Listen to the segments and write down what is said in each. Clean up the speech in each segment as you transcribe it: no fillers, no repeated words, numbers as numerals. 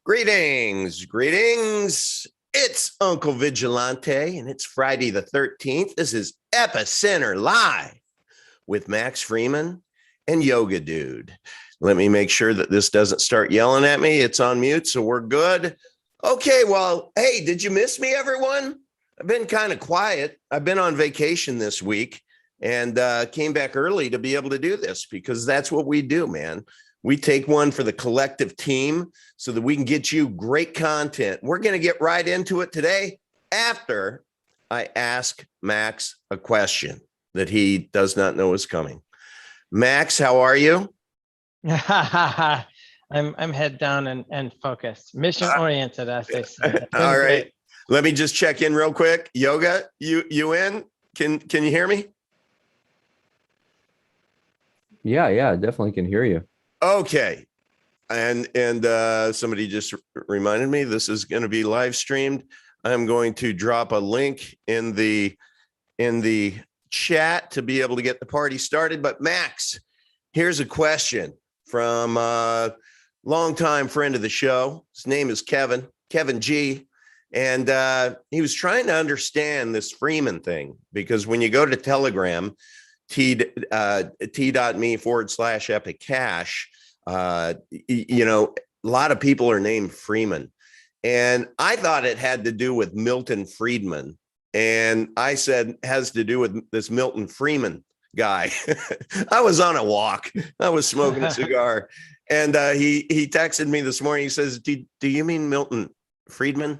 Greetings, greetings. It's Uncle Vigilante, and it's Friday the 13th. This is Epicenter Live with Max Freeman and Yoga Dude. Let me make sure that this doesn't start yelling at me. It's on mute, so we're good. Okay, well, hey, did you miss me, everyone? I've been kind of quiet. I've been on vacation this week and came back early to be able to do this because that's what we do, man. We take one for the collective team so that we can get you great content. We're going to get right into it today after I ask Max a question that he does not know is coming. Max, how are you? I'm head down and focused, mission oriented, as they say. All right. Let me just check in real quick. Yoga, you in? Can you hear me? Yeah, definitely can hear you. Okay. And somebody just reminded me this is going to be live streamed. I'm going to drop a link in the chat to be able to get the party started. But Max, here's a question from a longtime friend of the show. His name is Kevin G. And he was trying to understand this Freeman thing, because when you go to Telegram, t.me/Epic Cash, a lot of people are named Freeman. And I thought it had to do with Milton Friedman. And I said, it has to do with this Milton Freeman guy. I was on a walk. I was smoking a cigar. And he texted me this morning. He says, do you mean Milton Friedman,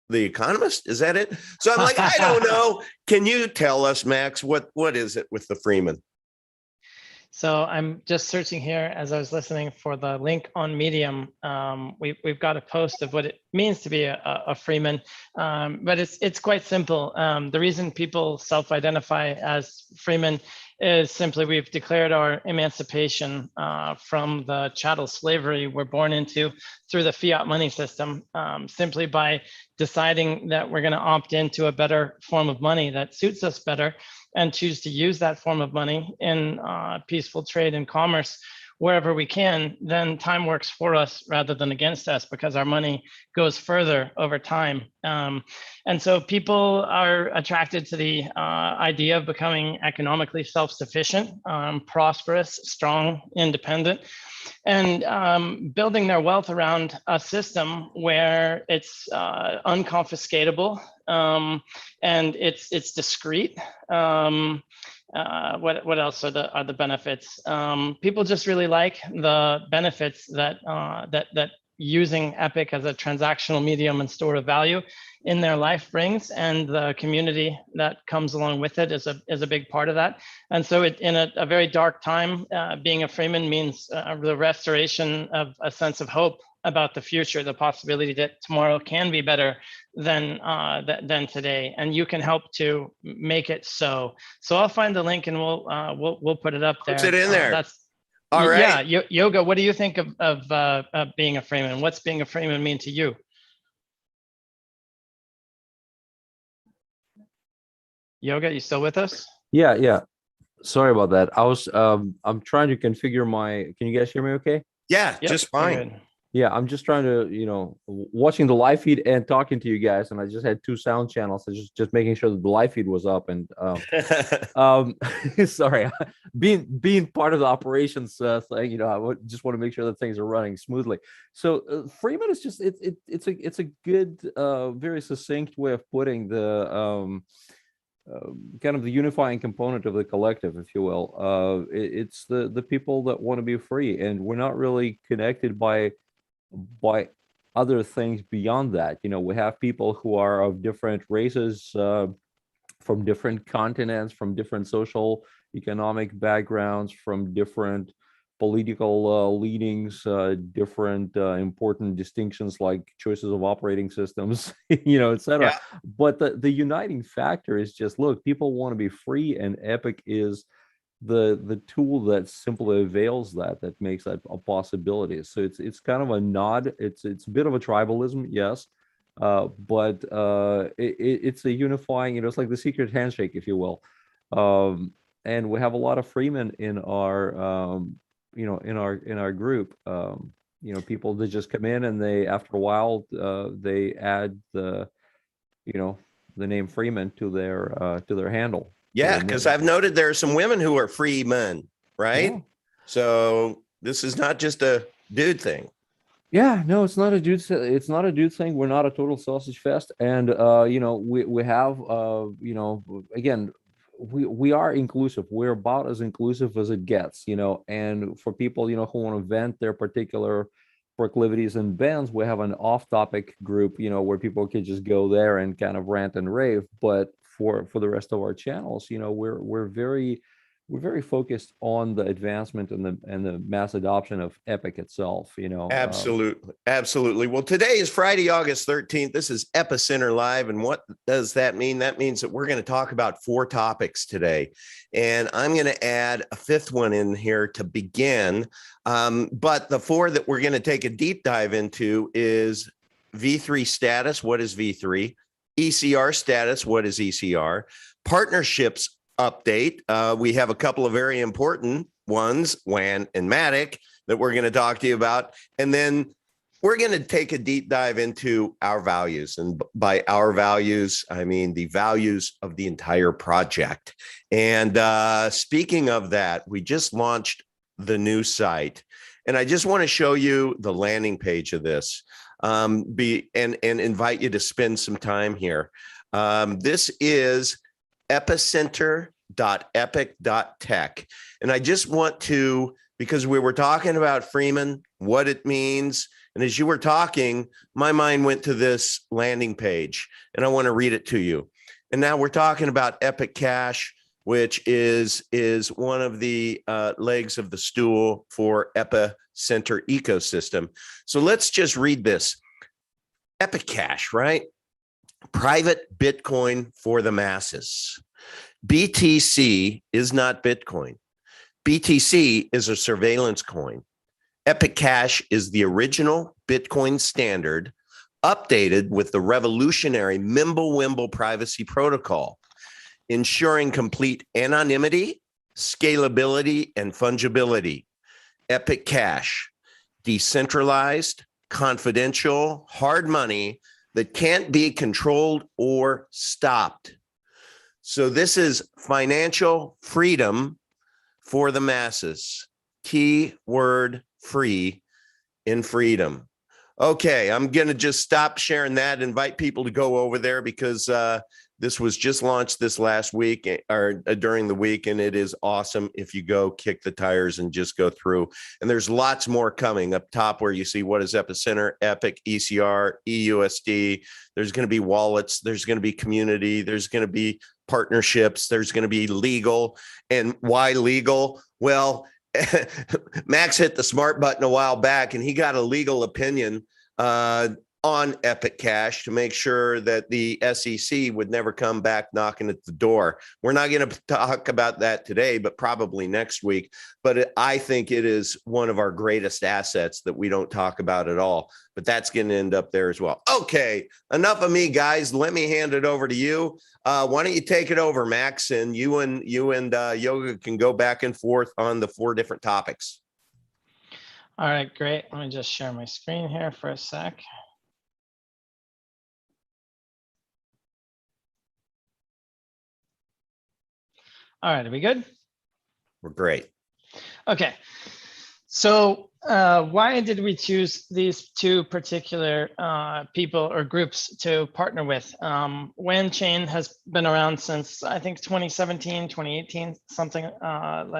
the economist? Is that it? So I'm like, I don't know. Can you tell us, Max, what is it with the Freeman? So I'm just searching here as I was listening for the link on Medium. We've got a post of what it means to be a Freeman, but it's quite simple. The reason people self-identify as Freeman is simply we've declared our emancipation from the chattel slavery we're born into through the fiat money system, simply by deciding that we're going to opt into a better form of money that suits us better and choose to use that form of money in peaceful trade and commerce wherever we can. Then time works for us rather than against us, because our money goes further over time. And so people are attracted to the idea of becoming economically self-sufficient, prosperous, strong, independent, and building their wealth around a system where it's unconfiscatable, and it's discrete. What else are the benefits? People just really like the benefits that using Epic as a transactional medium and store of value in their life brings, and the community that comes along with it is a big part of that. And so in a very dark time, being a Freeman means the restoration of a sense of hope about the future, the possibility that tomorrow can be better than today, and you can help to make it so. So I'll find the link and we'll put it up there. Put it in there. That's all right. Yeah, Yoga, what do you think of being a Freeman? What's being a Freeman mean to you? Yoga, you still with us? Yeah. Sorry about that. I was I'm trying to configure my. Can you guys hear me okay? Yeah, yep, just fine. Yeah, I'm just trying to, watching the live feed and talking to you guys, and I just had two sound channels. So just making sure that the live feed was up. And sorry, being part of the operations thing, I just want to make sure that things are running smoothly. So Freeman is just it's a good, very succinct way of putting the kind of the unifying component of the collective, if you will. It's the people that want to be free, and we're not really connected by other things beyond that. We have people who are of different races, from different continents, from different social economic backgrounds, from different political leanings, different important distinctions like choices of operating systems, etc. Yeah. But the uniting factor is just, look, people want to be free, and Epic is the tool that simply avails that makes that a possibility. So it's kind of a nod. It's a bit of a tribalism, yes, but it's a unifying. It's like the secret handshake, if you will. And we have a lot of Freemen in our in our group. people that just come in and they, after a while, they add the, the name Freeman to their handle. Yeah, because I've noted there are some women who are Freeman, right? Yeah. So this is not just a dude thing. Yeah, no, it's not a dude. It's not a dude thing. We're not a total sausage fest, and we have again, we are inclusive. We're about as inclusive as it gets, and for people who want to vent their particular proclivities and bends, we have an off-topic group, where people can just go there and kind of rant and rave. But for the rest of our channels, we're very focused on the advancement and the mass adoption of Epic itself. Absolutely. Well, today is Friday, August 13th. This is Epicenter Live. And what does that mean? That means that we're going to talk about 4 topics today. And I'm going to add a 5th one in here to begin. But the 4 that we're going to take a deep dive into is V3 status. What is V3? ECR status. What is ECR? Partnerships update. We have a couple of very important ones, WAN and Matic, that we're going to talk to you about. And then we're going to take a deep dive into our values. And by our values, I mean the values of the entire project. And speaking of that, we just launched the new site. And I just want to show you the landing page of this and invite you to spend some time here. This is epicenter.epic.tech. And I just want to, because we were talking about Freeman, what it means. And as you were talking, my mind went to this landing page and I want to read it to you. And now we're talking about Epic Cash, which is one of the legs of the stool for Epicenter ecosystem. So let's just read this. Epic Cash, right? Private Bitcoin for the masses. BTC is not Bitcoin. BTC is a surveillance coin. Epic Cash is the original Bitcoin standard, updated with the revolutionary Mimblewimble privacy protocol, ensuring complete anonymity, scalability, and fungibility. Epic Cash, decentralized, confidential, hard money that can't be controlled or stopped. So this is financial freedom for the masses. Key word free in freedom. Okay, I'm going to just stop sharing that, invite people to go over there because this was just launched this last week or during the week, and it is awesome if you go kick the tires and just go through. And there's lots more coming up top where you see what is Epicenter, Epic, ECR, EUSD. There's going to be wallets. There's going to be community. There's going to be partnerships. There's going to be legal. And why legal? Well, Max hit the smart button a while back and he got a legal opinion on Epic Cash to make sure that the SEC would never come back knocking at the door. We're not going to talk about that today, but probably next week. But I think it is one of our greatest assets that we don't talk about at all. But that's going to end up there as well. Okay, enough of me, guys. Let me hand it over to you. Why don't you take it over, Max, and you and Yoga can go back and forth on the 4 different topics. All right, great. Let me just share my screen here for a sec. All right, are we good? We're great. Okay, so why did we choose these 2 particular people or groups to partner with? WAN Chain has been around since I think 2017, 2018, something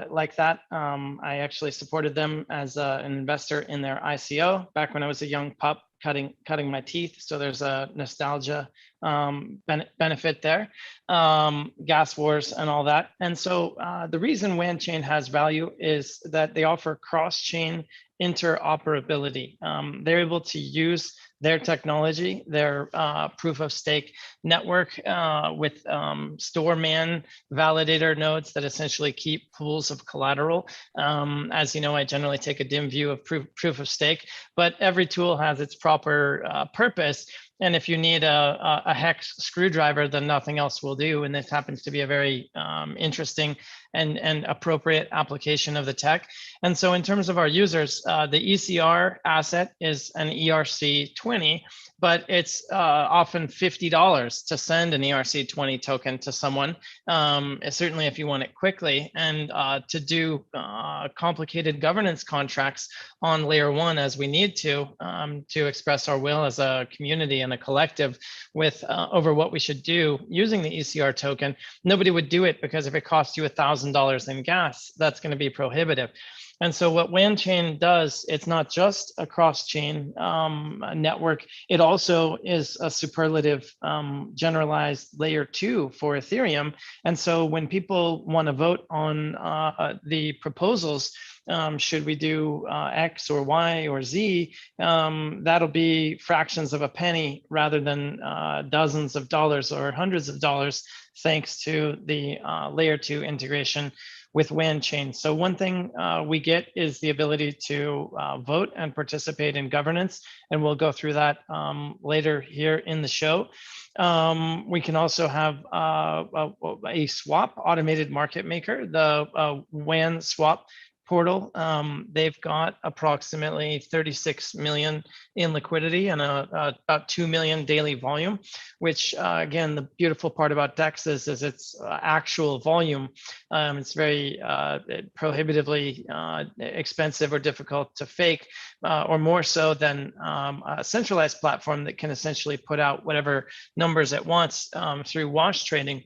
like that. I actually supported them as an investor in their ICO back when I was a young pup cutting my teeth. So there's a nostalgia benefit there, gas wars and all that. And so the reason WAN Chain has value is that they offer cross-chain interoperability. They're able to use their technology, their proof of stake network with storeman validator nodes that essentially keep pools of collateral. As you know, I generally take a dim view of proof of stake, but every tool has its proper purpose. And if you need a hex screwdriver, then nothing else will do. And this happens to be a very interesting and appropriate application of the tech. And so in terms of our users, the ECR asset is an ERC20, but it's often $50 to send an ERC20 token to someone, certainly if you want it quickly. And to do complicated governance contracts on layer one as we need to express our will as a community and a collective with over what we should do using the ECR token, nobody would do it, because if it costs you $1,000 in gas, that's going to be prohibitive. And so what WAN chain does, it's not just a cross-chain network, it also is a superlative generalized layer 2 for Ethereum. And so when people want to vote on the proposals, should we do X or Y or Z, that'll be fractions of a penny rather than dozens of dollars or hundreds of dollars, thanks to the layer 2 integration with WAN chain. So one thing we get is the ability to vote and participate in governance, and we'll go through that later here in the show. We can also have a swap, automated market maker, the WAN swap portal. They've got approximately 36 million in liquidity and about 2 million daily volume, which again, the beautiful part about DEX is its actual volume. It's very prohibitively expensive or difficult to fake, or more so than a centralized platform that can essentially put out whatever numbers it wants through wash trading.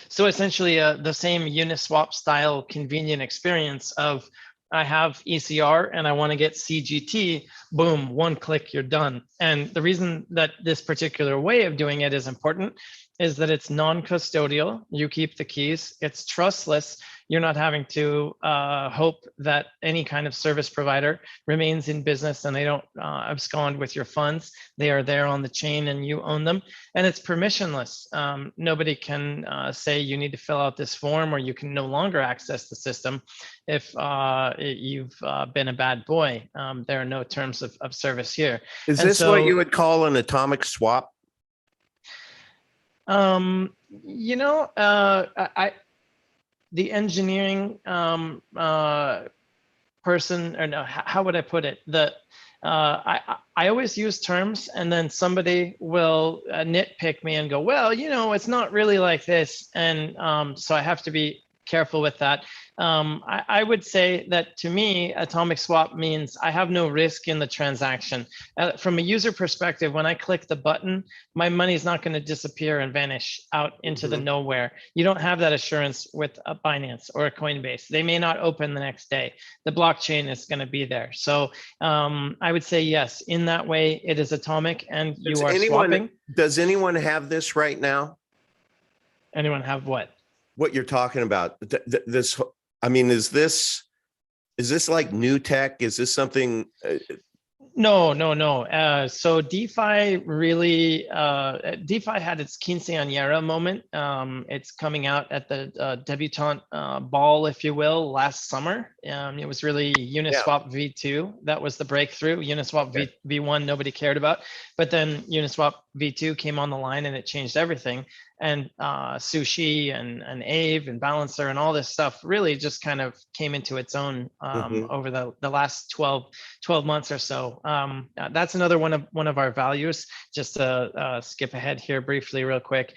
So essentially the same Uniswap style convenient experience of, I have ECR and I want to get CGT, boom, one click, you're done. And the reason that this particular way of doing it is important is that it's non-custodial. You keep the keys. It's trustless. You're not having to hope that any kind of service provider remains in business and they don't abscond with your funds. They are there on the chain and you own them. And it's permissionless. Nobody can say you need to fill out this form or you can no longer access the system if you've been a bad boy. There are no terms of service here. Is this what you would call an atomic swap? You know, the engineering person, or no, how would I put it? I always use terms and then somebody will nitpick me and go, well, you know, it's not really like this. And so I have to be careful with that. I would say that to me, atomic swap means I have no risk in the transaction. From a user perspective, when I click the button, my money is not going to disappear and vanish out into the nowhere. You don't have that assurance with a Binance or a Coinbase. They may not open the next day. The blockchain is going to be there. So I would say yes, in that way, it is atomic and you are swapping. Does anyone have this right now? Anyone have what? What you're talking about? This, I mean, is this like new tech? Is this something? No. So DeFi really, DeFi had its quinceañera moment. It's coming out at the debutante ball, if you will, last summer. It was really Uniswap V2. That was the breakthrough. Uniswap V1, nobody cared about. But then Uniswap V2 came on the line and it changed everything. And Sushi and Aave and Balancer and all this stuff really just kind of came into its own over the last 12 months or so. That's another one of our values. Just to skip ahead here briefly real quick,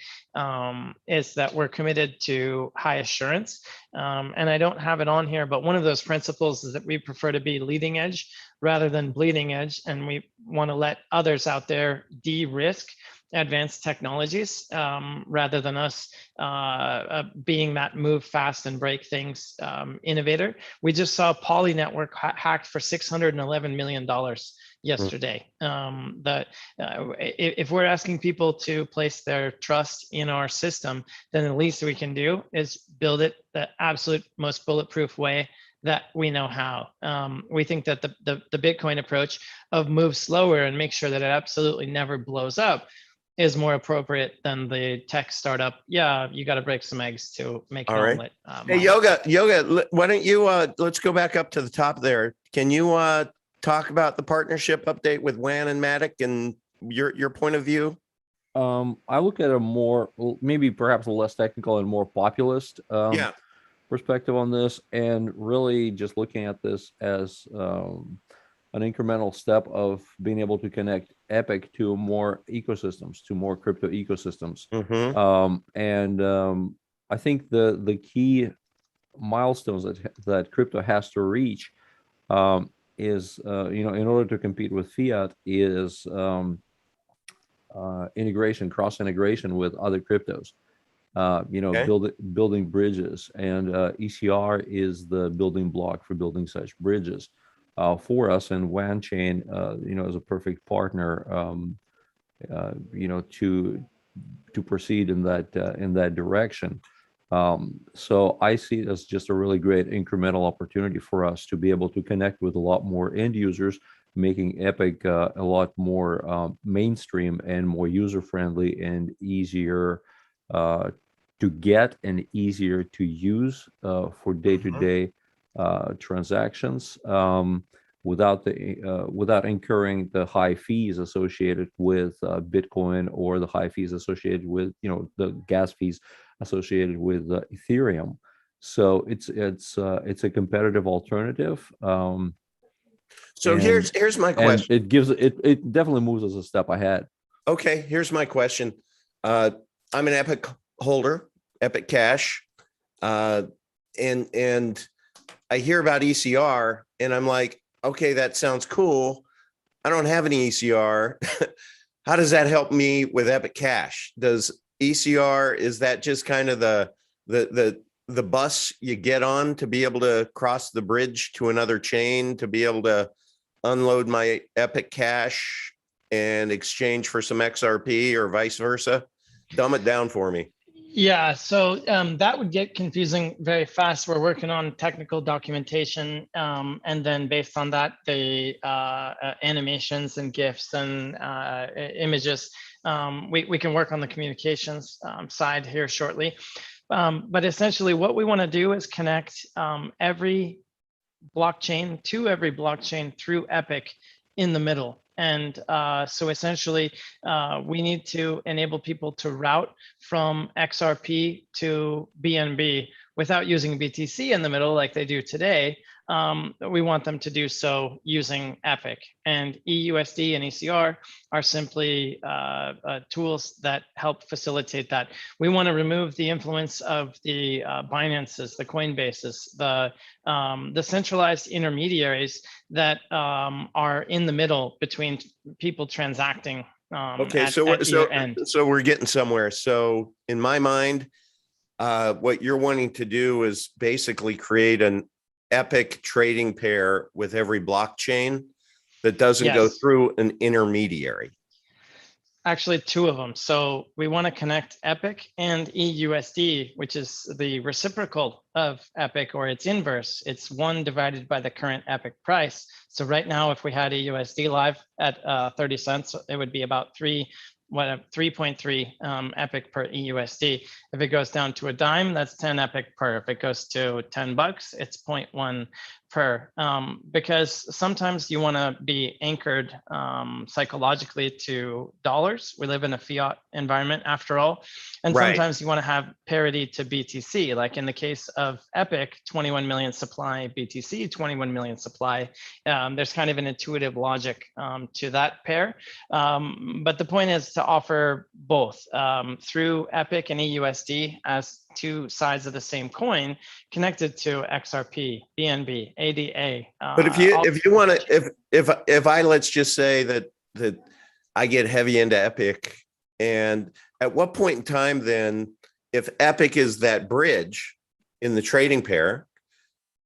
is that we're committed to high assurance. And I don't have it on here, but one of those principles is that we prefer to be leading edge rather than bleeding edge. And we want to let others out there de-risk advanced technologies rather than us being that move fast and break things innovator. We just saw Poly Network hacked for $611 million yesterday. If we're asking people to place their trust in our system, then the least we can do is build it the absolute most bulletproof way that we know how. We think that the Bitcoin approach of move slower and make sure that it absolutely never blows up is more appropriate than the tech startup. Yeah, you got to break some eggs to make an All right. omelet. Hey, Yoga, why don't you, let's go back up to the top there. Can you talk about the partnership update with WAN and Matic and your point of view? I look at a more, maybe perhaps a less technical and more populist Yeah. perspective on this, and really just looking at this as an incremental step of being able to connect Epic to more ecosystems, to more crypto ecosystems. I think the key milestones that crypto has to reach is, in order to compete with fiat, is integration, cross integration with other cryptos. Building bridges, and ECR is the building block for building such bridges for us, and WAN chain, is a perfect partner, to proceed in that direction. So I see it as just a really great incremental opportunity for us to be able to connect with a lot more end users, making Epic a lot more mainstream and more user-friendly and easier to get and easier to use for day-to-day transactions, without incurring the high fees associated with Bitcoin, or the high fees associated with the gas fees associated with Ethereum. So it's a competitive alternative. So here's my question. And it definitely moves us a step ahead. Okay, here's my question. I'm an Epic holder, Epic Cash, and I hear about ECR, and I'm like, okay, that sounds cool. I don't have any ECR. How does that help me with Epic Cash? Does ECR, is that just kind of the bus you get on to be able to cross the bridge to another chain, to be able to unload my Epic Cash and exchange for some XRP, or vice versa? Dumb it down for me. Yeah, so that would get confusing very fast. We're working on technical documentation, and then based on that, the animations and GIFs and images, we can work on the communications side here shortly. But essentially what we want to do is connect every blockchain to every blockchain through Epic in the middle. And so essentially, we need to enable people to route from XRP to BNB without using BTC in the middle like they do today. We want them to do so using Epic, and EUSD and ECR are simply tools that help facilitate that. We want to remove the influence of the Binances, the Coinbases, the centralized intermediaries that are in the middle between people transacting. Okay, so we're getting somewhere. So in my mind, what you're wanting to do is basically create an Epic trading pair with every blockchain that doesn't go through an intermediary. Actually, two of them. So we want to connect Epic and EUSD, which is the reciprocal of Epic, or its inverse. It's 1 divided by the current Epic price. So right now, if we had EUSD live at 30 cents, it would be about 3.3 Epic per EUSD. If it goes down to a dime, that's 10 Epic per. If it goes to $10, it's 0.1 per. Because sometimes you want to be anchored psychologically to dollars. We live in a fiat environment after all. And sometimes you want to have parity to BTC, like in the case of Epic, 21 million supply, BTC, 21 million supply. There's kind of an intuitive logic to that pair. But the point is to offer both through Epic and EUSD as two sides of the same coin connected to XRP, BNB, ADA. But if you want to, if I, let's just say that I get heavy into Epic, and at what point in time then, if Epic is that bridge in the trading pair,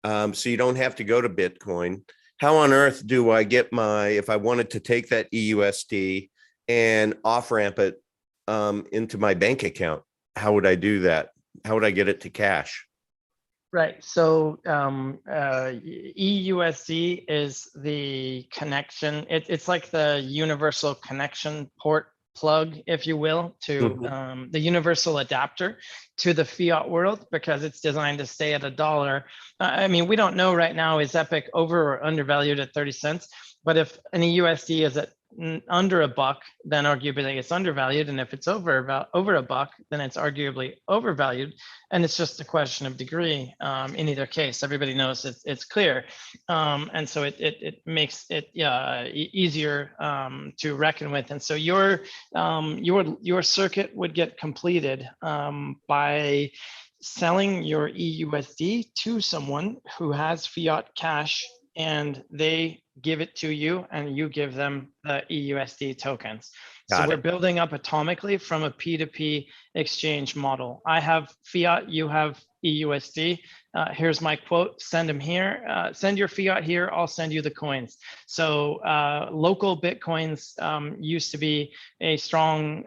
so you don't have to go to Bitcoin, how on earth do I get if I wanted to take that EUSD and off ramp it into my bank account? How would I do that? How would I get it to cash? Right. So EUSD is the connection. It's like the universal connection port plug, if you will, to the universal adapter to the fiat world, because it's designed to stay at $1. I mean, we don't know right now, is Epic over or undervalued at 30 cents? But if an EUSD is at under $1, then arguably it's undervalued, and if it's over $1, then it's arguably overvalued. And it's just a question of degree in either case. Everybody knows it's clear, and so it makes it easier to reckon with. And so your circuit would get completed by selling your EUSD to someone who has fiat cash, and they give it to you, and you give them the EUSD tokens. So we're building up atomically from a P2P exchange model. I have fiat, you have EUSD. Here's my quote: send them here. Send your fiat here. I'll send you the coins. So local Bitcoins used to be a strong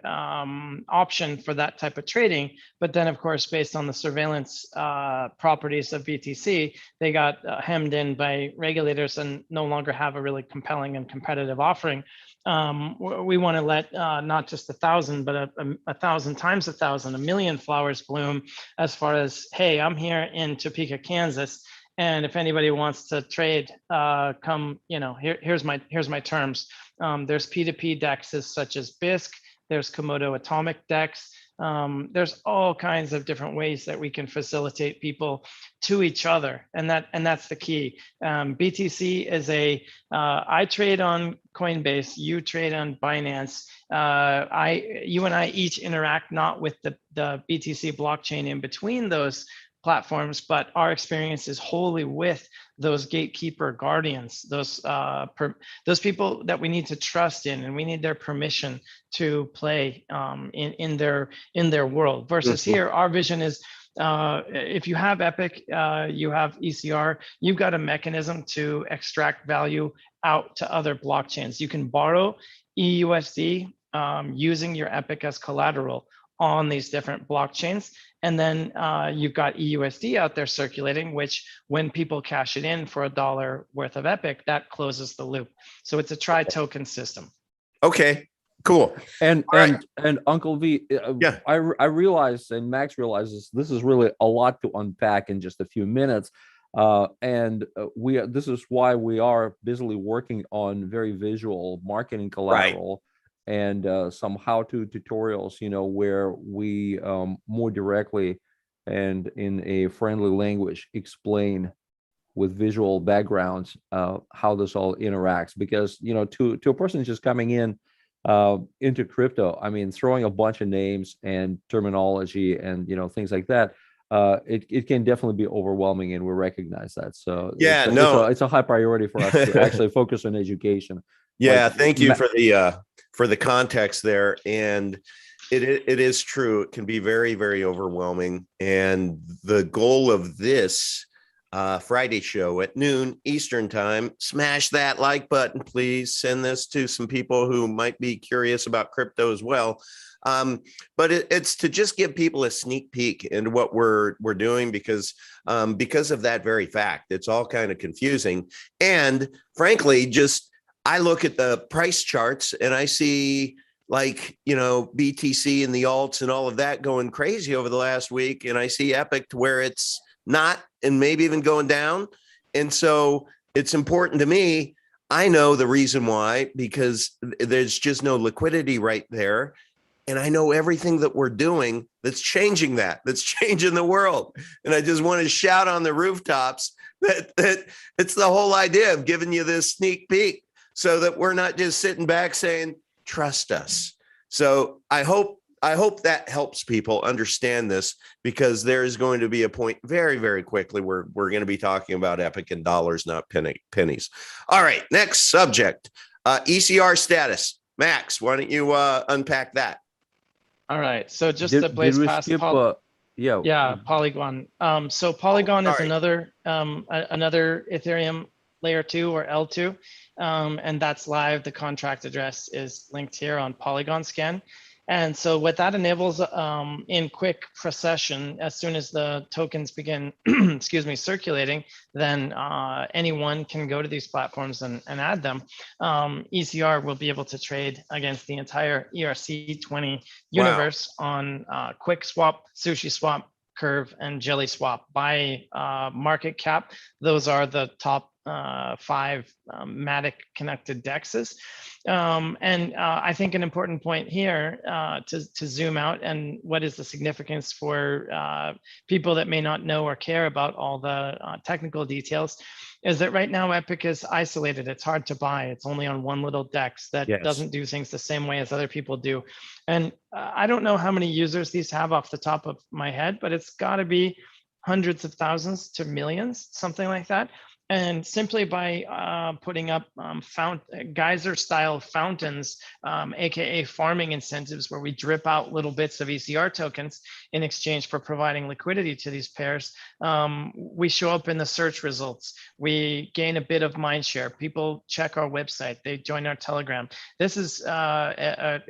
option for that type of trading. But then, of course, based on the surveillance properties of BTC, they got hemmed in by regulators and no longer have a really compelling and competitive offering. We want to let not just 1,000, but 1,000 times 1,000, 1,000,000 flowers bloom, as far as, hey, I'm here in Topeka, Kansas, and if anybody wants to trade, come, here's my terms. There's P2P dexes such as BISC, there's Komodo Atomic Dex. There's all kinds of different ways that we can facilitate people to each other, and that's the key. BTC is I trade on Coinbase, you trade on Binance. You and I each interact not with the BTC blockchain in between those platforms, but our experience is wholly with those gatekeeper guardians, those people that we need to trust in, and we need their permission to play in their world. Versus here, our vision is, if you have Epic, you have ECR, you've got a mechanism to extract value out to other blockchains. You can borrow EUSD using your Epic as collateral on these different blockchains. And then you've got EUSD out there circulating, which when people cash it in for $1 worth of Epic, that closes the loop. So it's a tri-token system. Okay, cool. And UncleV, I realize, and Max realizes, this is really a lot to unpack in just a few minutes. This is why we are busily working on very visual marketing collateral. And some how-to tutorials, where we more directly and in a friendly language explain with visual backgrounds how this all interacts. Because to a person just coming in into crypto, I mean, throwing a bunch of names and terminology and things like that, it can definitely be overwhelming, and we recognize that. So it's a high priority for us to actually focus on education. Yeah, thank you for the context there. And it is true. It can be very, very overwhelming. And the goal of this Friday show at noon Eastern time, smash that like button, please. Send this to some people who might be curious about crypto as well. But it's to just give people a sneak peek into what we're doing, because of that very fact. It's all kind of confusing. And frankly, I look at the price charts and I see BTC and the alts and all of that going crazy over the last week. And I see Epic to where it's not, and maybe even going down. And so it's important to me. I know the reason why, because there's just no liquidity right there. And I know everything that we're doing that's changing that's changing the world. And I just want to shout on the rooftops that it's the whole idea of giving you this sneak peek, so that we're not just sitting back saying, trust us. So I hope that helps people understand this, because there is going to be a point very, very quickly where we're going to be talking about Epic and dollars, not pennies. All right, next subject, ECR status. Max, why don't you unpack that? All right, so just to blaze past Polygon. So Polygon is another Ethereum layer 2 or L2. And that's live. The contract address is linked here on Polygon Scan. And so what that enables in quick procession, as soon as the tokens begin, excuse me, circulating, then anyone can go to these platforms and add them. ECR will be able to trade against the entire ERC20 universe on Quick Swap, Sushi Swap, Curve, and Jelly Swap. By market cap, those are the top 5 Matic connected dexes. And I think an important point here to zoom out, and what is the significance for people that may not know or care about all the technical details, is that right now Epic is isolated. It's hard to buy. It's only on one little DEX that doesn't do things the same way as other people do. And I don't know how many users these have off the top of my head, but it's got to be hundreds of thousands to millions, something like that. And simply by putting up geyser style fountains, AKA farming incentives, where we drip out little bits of ECR tokens in exchange for providing liquidity to these pairs, we show up in the search results. We gain a bit of mind share. People check our website. They join our Telegram. This is a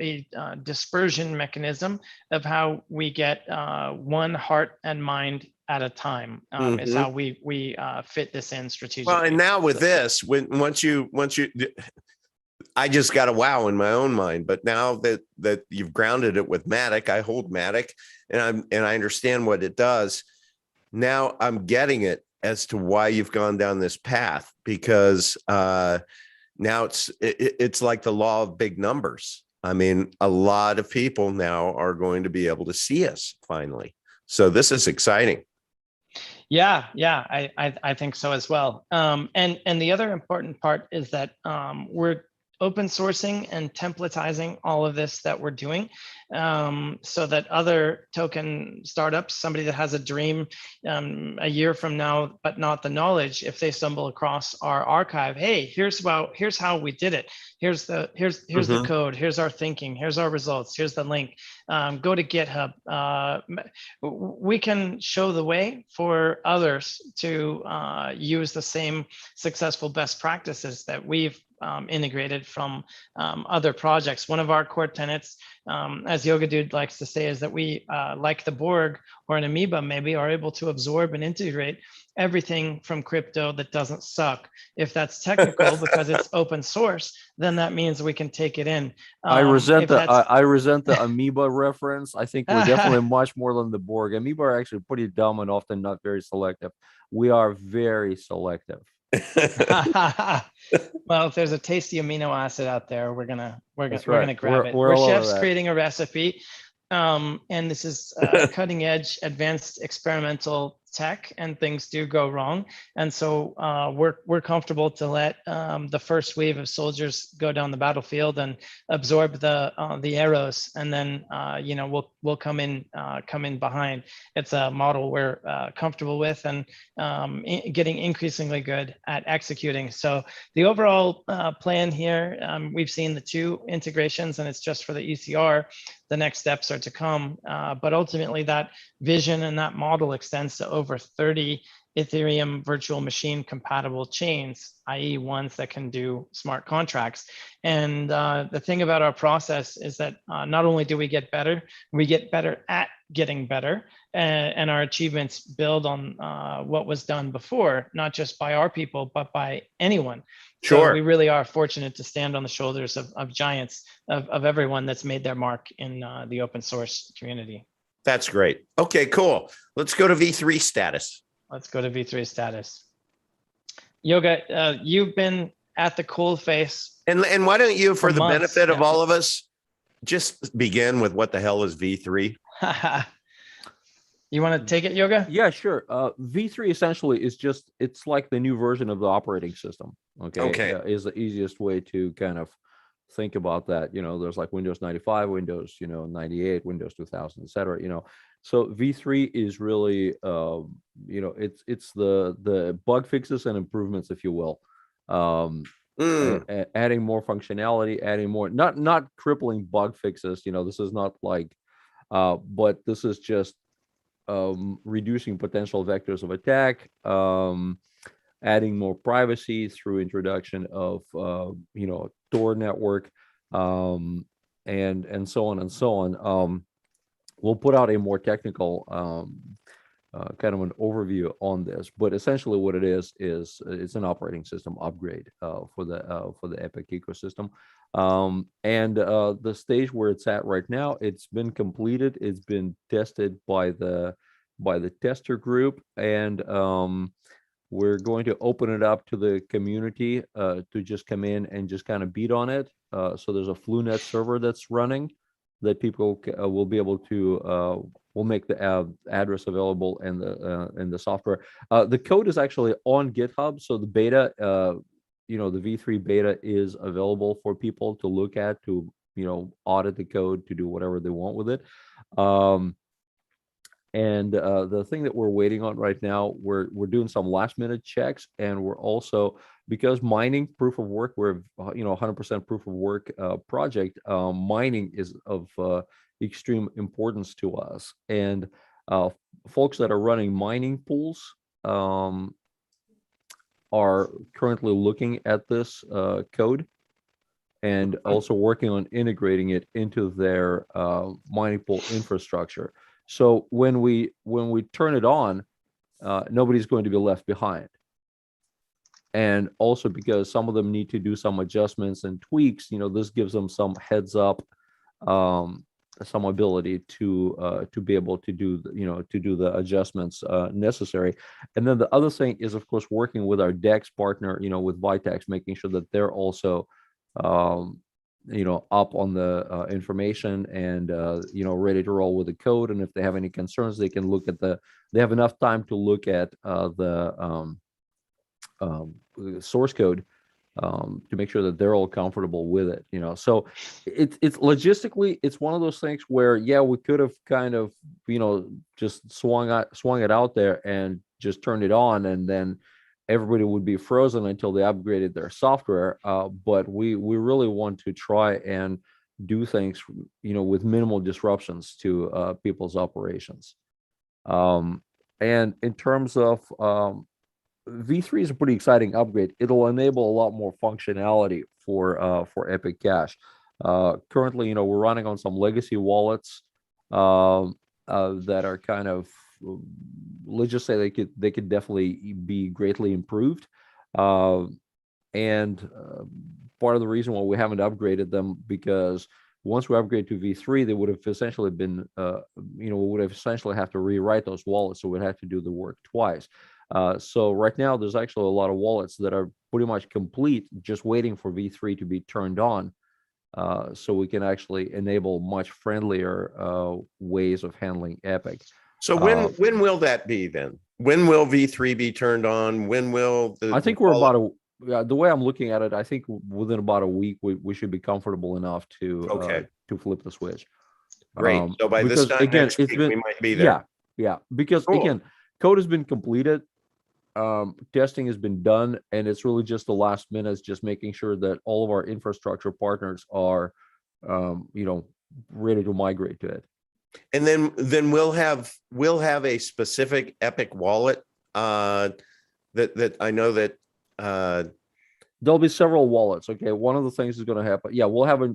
dispersion mechanism of how we get one heart and mind at a time, is how we fit this in strategically. Well, and now with this, once you, I just got a wow in my own mind. But now that you've grounded it with Matic, I hold Matic, and I understand what it does. Now I'm getting it as to why you've gone down this path, because now it's like the law of big numbers. I mean, a lot of people now are going to be able to see us finally. So this is exciting. Yeah, I think so as well. And the other important part is that we're open sourcing and templatizing all of this that we're doing, so that other token startups, somebody that has a dream a year from now, but not the knowledge, if they stumble across our archive, hey, here's how we did it. Here's the code. Here's our thinking. Here's our results. Here's the link. Go to GitHub. We can show the way for others to use the same successful best practices that we've integrated from other projects. One of our core tenets, as Yoga Dude likes to say, is that we, like the Borg or an amoeba maybe, are able to absorb and integrate everything from crypto that doesn't suck. If that's technical because it's open source, then that means we can take it in. I resent the amoeba reference. I think we're definitely much more than the Borg. Amoeba are actually pretty dumb and often not very selective. We are very selective. Well, if there's a tasty amino acid out there, we're gonna grab it. We're chefs creating a recipe, and this is cutting edge, advanced experimental tech, and things do go wrong. And so we're comfortable to let the first wave of soldiers go down the battlefield and absorb the arrows, and then we'll come in behind. It's a model we're comfortable with, and getting increasingly good at executing. So the overall plan here, we've seen the 2 integrations, and it's just for the ECR. The next steps are to come, but ultimately that vision and that model extends to over 30 Ethereum virtual machine compatible chains, i.e. ones that can do smart contracts. And the thing about our process is that not only do we get better at getting better, and our achievements build on what was done before, not just by our people, but by anyone. Sure. So we really are fortunate to stand on the shoulders of giants, of everyone that's made their mark in the open source community. That's great. Okay, cool. Let's go to V3 status. Let's go to V3 status. Yoga, you've been at the cool face. And why don't you, for the months, benefit of all of us, just begin with what the hell is V3? You want to take it, Yoga? Yeah, sure. V3 essentially is just, it's like the new version of the operating system. Okay. Is the easiest way to kind of think about that. There's like Windows 95, Windows, 98, Windows 2000, etc. So V3 is really, it's the bug fixes and improvements, if you will. Adding more functionality, adding more, not crippling bug fixes. This is not like, but this is just reducing potential vectors of attack, adding more privacy through introduction of Tor network, and so on and so on. We'll put out a more technical kind of an overview on this, but essentially what it is it's an operating system upgrade for the Epic ecosystem. And the stage where it's at right now, it's been completed. It's been tested by the tester group, and we're going to open it up to the community to just come in and just kind of beat on it. So there's a FluNet server that's running that people will be able to. We'll make the address available in the software. The code is actually on GitHub, so the beta, the V3 beta is available for people to look at, to audit the code, to do whatever they want with it. And the thing that we're waiting on right now, we're doing some last minute checks, and we're also, because mining proof of work, we're 100% proof of work project. Mining is of extreme importance to us, and folks that are running mining pools are currently looking at this code and also working on integrating it into their mining pool infrastructure. So when we turn it on, nobody's going to be left behind. And also because some of them need to do some adjustments and tweaks, this gives them some heads up, some ability to be able to do the adjustments necessary. And then the other thing is, of course, working with our DEX partner, with Vitex, making sure that they're also up on the information and ready to roll with the code. And if they have any concerns, they can look at they have enough time to look at the source code to make sure that they're all comfortable with it. So it's logistically, it's one of those things where, yeah, we could have kind of just swung it out there and just turned it on, and then everybody would be frozen until they upgraded their software. But we really want to try and do things, with minimal disruptions to people's operations. And in terms of V3 is a pretty exciting upgrade. It'll enable a lot more functionality for Epic Cash. Currently, we're running on some legacy wallets that are kind of, let's just say they could definitely be greatly improved. And part of the reason why we haven't upgraded them, because once we upgrade to V3, they would have essentially been, we would have essentially have to rewrite those wallets, so we'd have to do the work twice. So right now, there's actually a lot of wallets that are pretty much complete, just waiting for V3 to be turned on, so we can actually enable much friendlier ways of handling Epic. So when will that be then? When will V3 be turned on? When will I think we're about the way I'm looking at it, I think within about a week we should be comfortable enough to flip the switch. Great. So by this time next week, we might be there. Yeah. Because again, code has been completed, testing has been done, and it's really just the last minutes, just making sure that all of our infrastructure partners are, ready to migrate to it. And then we'll have a specific Epic wallet that I know that there'll be several wallets. Okay, one of the things is going to happen. Yeah, we'll have a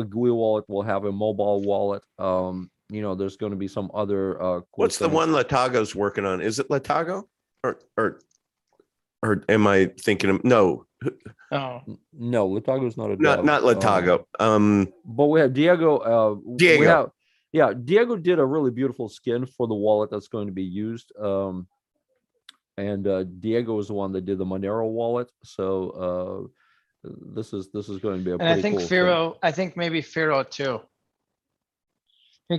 GUI wallet. We'll have a mobile wallet. There's going to be some other. Cool What's things. the one Latago's working on? Is it Latago, or am I thinking of no? Oh no, Latago's not a not Latago. But we have Diego. Diego. Diego did a really beautiful skin for the wallet that's going to be used. And Diego is the one that did the Monero wallet. So this is going to be a and pretty I think cool Firo, I think maybe Firo too. He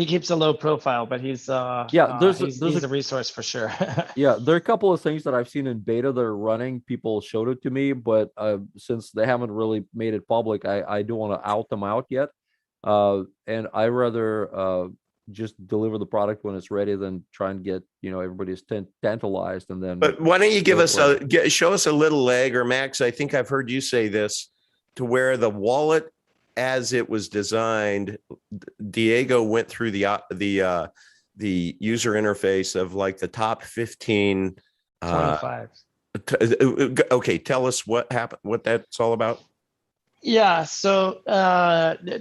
keeps a low profile, but he's he's a resource for sure. Yeah, there are a couple of things that I've seen in beta that are running. People showed it to me, but since they haven't really made it public, I don't want to out them out yet. And I rather just deliver the product when it's ready than try and get everybody's tantalized and then. But why don't you give us show us a little leg, or Max? I think I've heard you say this, to where the wallet, as it was designed, Diego went through the user interface of like the top 15. 25. Okay, tell us what happened, what that's all about. Yeah, so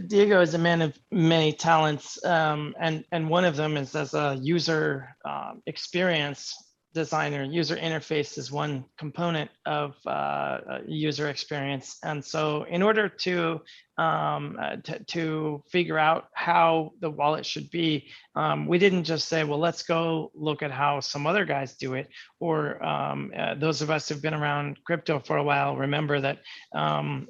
Diego is a man of many talents, and one of them is as a user experience designer. User interface is one component of user experience, and so in order to figure out how the wallet should be, we didn't just say, well, let's go look at how some other guys do it, or those of us who've been around crypto for a while remember that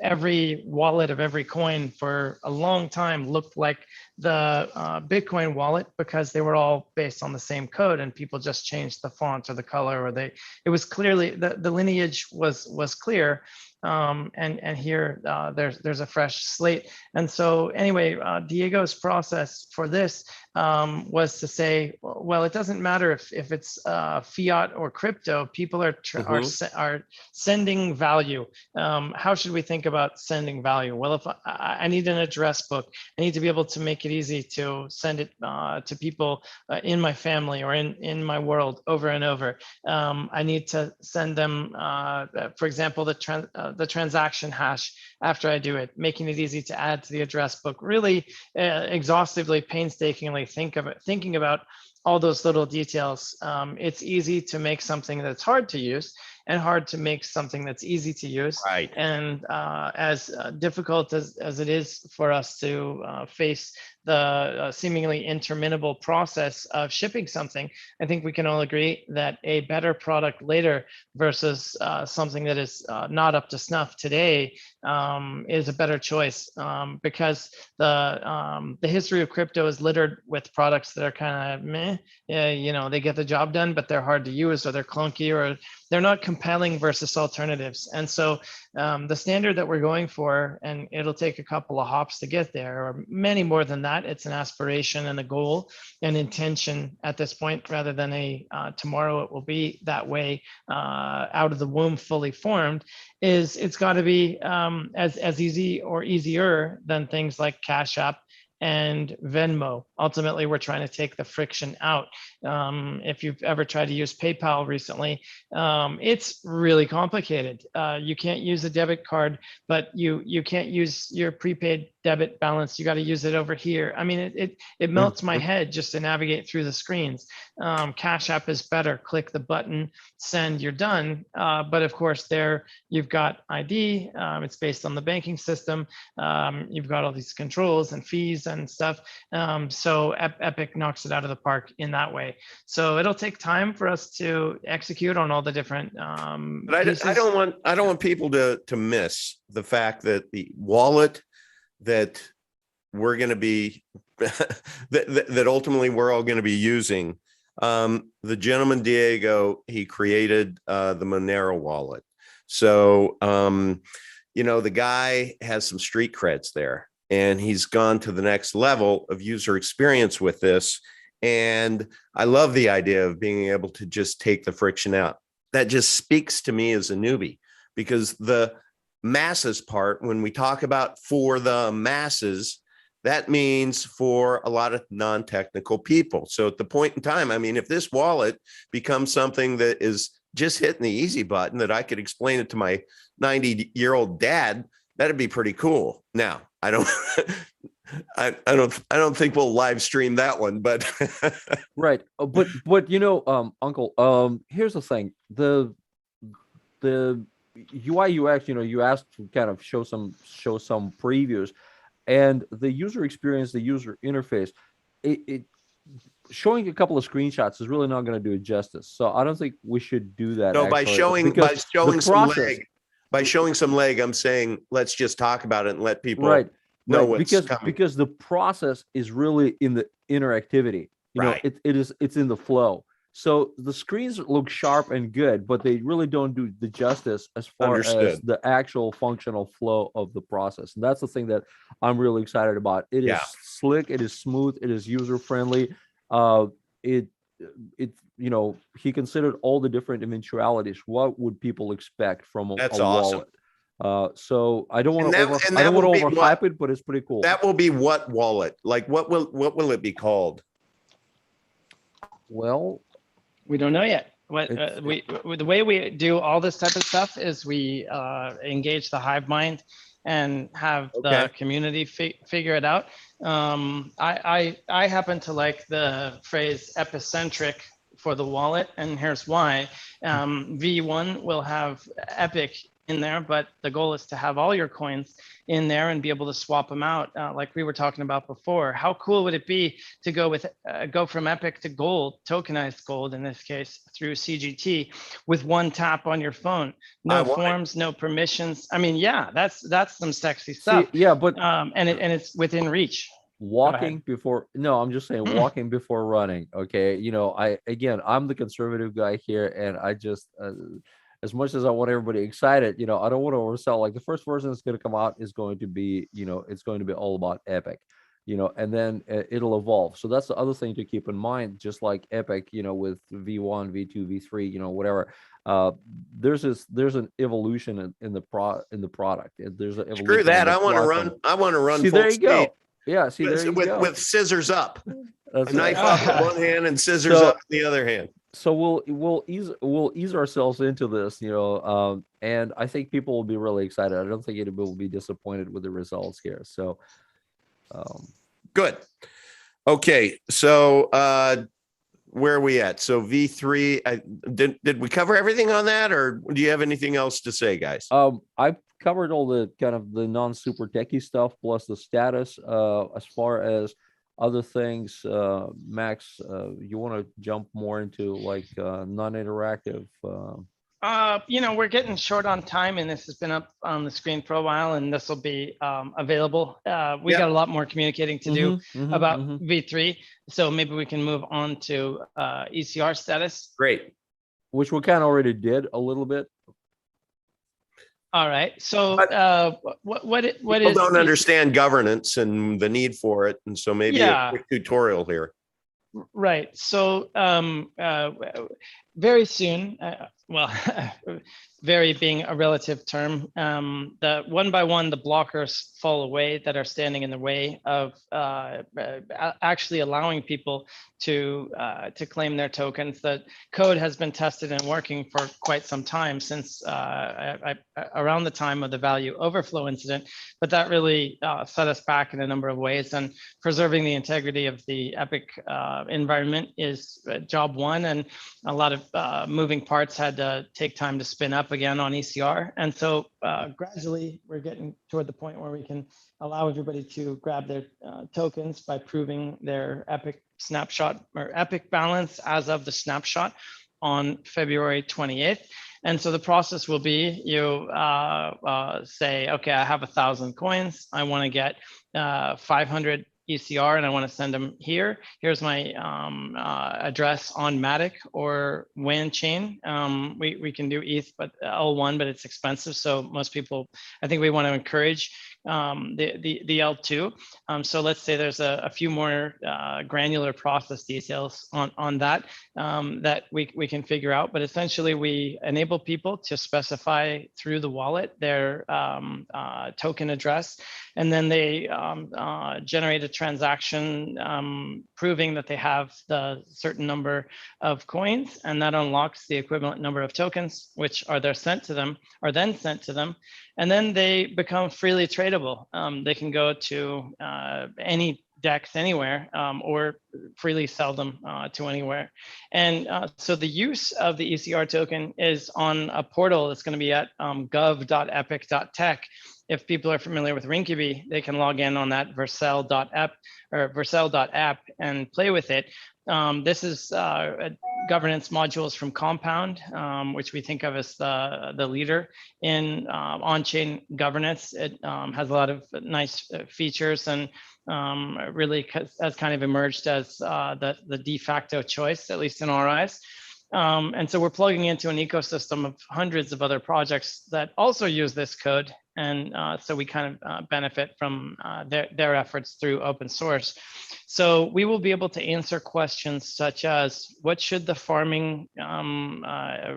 every wallet of every coin for a long time looked like the Bitcoin wallet because they were all based on the same code, and people just changed the font or the color, or it was clearly the lineage was clear. And here there's a fresh slate. And so anyway, Diego's process for this was to say, well, it doesn't matter if it's fiat or crypto. People are sending value. How should we think about sending value? Well, if I need an address book, I need to be able to make it easy to send it to people in my family or in my world over and over. I need to send them, for example, the transaction hash after I do it, making it easy to add to the address book, really exhaustively, painstakingly thinking about all those little details. It's easy to make something that's hard to use and hard to make something that's easy to use. Right. And as difficult as it is for us to face the seemingly interminable process of shipping something, I think we can all agree that a better product later versus something that is not up to snuff today is a better choice, because the history of crypto is littered with products that are kind of meh. You know, they get the job done, but they're hard to use, or they're clunky, or they're not compelling versus alternatives. And so the standard that we're going for, and it'll take a couple of hops to get there, or many more than that. It's an aspiration and a goal and intention at this point, rather than a tomorrow it will be that way, out of the womb fully formed. Is it's got to be as easy or easier than things like Cash App and Venmo. Ultimately, we're trying to take the friction out. If you've ever tried to use PayPal recently, it's really complicated. You can't use a debit card, but you can't use your prepaid debit balance. You got to use it over here. I mean, it melts my head just to navigate through the screens. Cash App is better. Click the button, send, you're done. But of course, there you've got ID. It's based on the banking system. You've got all these controls and fees and stuff. So Epic knocks it out of the park in that way. So it'll take time for us to execute on all the different But I don't want people to miss the fact that the wallet that we're going to be that ultimately we're all going to be using, the gentleman Diego, he created the Monero wallet. So you know, the guy has some street creds there, and he's gone to the next level of user experience with this. And I love the idea of being able to just take the friction out. That just speaks to me as a newbie, because the masses part, when we talk about for the masses, that means for a lot of non-technical people. So at the point in time, I mean, if this wallet becomes something that is just hitting the easy button, that I could explain it to my 90-year-old dad, that'd be pretty cool. Now, I don't I don't think we'll live stream that one, but Right. But you know, Uncle, here's the thing. The UI UX, you know, you asked to kind of show some previews, and the user experience, the user interface, it showing a couple of screenshots is really not going to do it justice. So I don't think we should do that. no, actually, by showing some leg, I'm saying let's just talk about it and let people right know right what's coming. because the process is really in the interactivity. You know, it's in the flow. So the screens look sharp and good, but they really don't do the justice as far as the actual functional flow of the process. And that's the thing that I'm really excited about. It is slick, it is smooth, it is user friendly. It you know, he considered all the different eventualities. What would people expect from a wallet? So I don't want to overhype it, but it's pretty cool. That will be what wallet? Like what will it be called? Well, we don't know yet. The way we do all this type of stuff is we engage the hive mind and have Okay. the community figure it out. I happen to like the phrase epicentric for the wallet, and here's why. V1 will have Epic in there, but the goal is to have all your coins in there and be able to swap them out, like we were talking about before. How cool would it be to go from Epic to gold, tokenized gold in this case, through CGT with one tap on your phone? No forms, no permissions. I mean, yeah, that's some sexy stuff. See, yeah, but and it's within reach. walking before, no, I'm just saying walking before running. Okay, you know, I'm the conservative guy here, and I just as much as I want everybody excited, you know, I don't want to oversell. Like the first version that's going to come out is going to be, you know, it's going to be all about Epic, you know, and then it'll evolve. So that's the other thing to keep in mind. Just like Epic, you know, with V1, V2, V3, you know, whatever. There's an evolution in the product. There's an evolution. Screw that. I want to run. See, full there you speed. go. Yeah, see, there you go. With scissors up. That's a knife right. up in one hand and scissors up in the other hand. So we'll ease ourselves into this, you know, and I think people will be really excited. I don't think anybody will be disappointed with the results here. So good. Okay, so where are we at? So V3, did we cover everything on that, or do you have anything else to say, guys? I've covered all the kind of the non-super techie stuff plus the status. As far as other things, Max, you want to jump more into like non-interactive? You know, we're getting short on time, and this has been up on the screen for a while, and this will be available. We got a lot more communicating to do about V3, so maybe we can move on to ECR status. Great. Which we kind of already did a little bit. All right. So what People don't understand governance and the need for it, and so maybe a quick tutorial here. Right. So very soon, well, very being a relative term, the one by one, the blockers fall away that are standing in the way of actually allowing people to claim their tokens. The code has been tested and working for quite some time, since around the time of the value overflow incident, but that really set us back in a number of ways, and preserving the integrity of the Epic environment is job one, and a lot of moving parts had to take time to spin up again on ECR. And so gradually we're getting toward the point where we can allow everybody to grab their tokens by proving their Epic snapshot or Epic balance as of the snapshot on February 28th. And so the process will be, you say, okay, I have 1,000 coins. I want to get 500 ECR and I want to send them here. Here's my address on Matic or WAN chain. We can do ETH, but L1, but it's expensive. So most people, I think we want to encourage the L2. So let's say there's a few more granular process details on that that we can figure out. But essentially, we enable people to specify through the wallet their token address, and then they generate a transaction proving that they have the certain number of coins, and that unlocks the equivalent number of tokens, which are then sent to them, and then they become freely tradable. They can go to any DEX anywhere, or freely sell them to anywhere. And so the use of the ECR token is on a portal that's going to be at gov.epic.tech. If people are familiar with Rinkyby, they can log in on that vercel.app or vercel.app and play with it. This is governance modules from Compound, which we think of as the leader in on-chain governance. It has a lot of nice features and really has kind of emerged as the de facto choice, at least in our eyes. And so we're plugging into an ecosystem of hundreds of other projects that also use this code. And so we kind of benefit from their efforts through open source. So we will be able to answer questions such as, what should the farming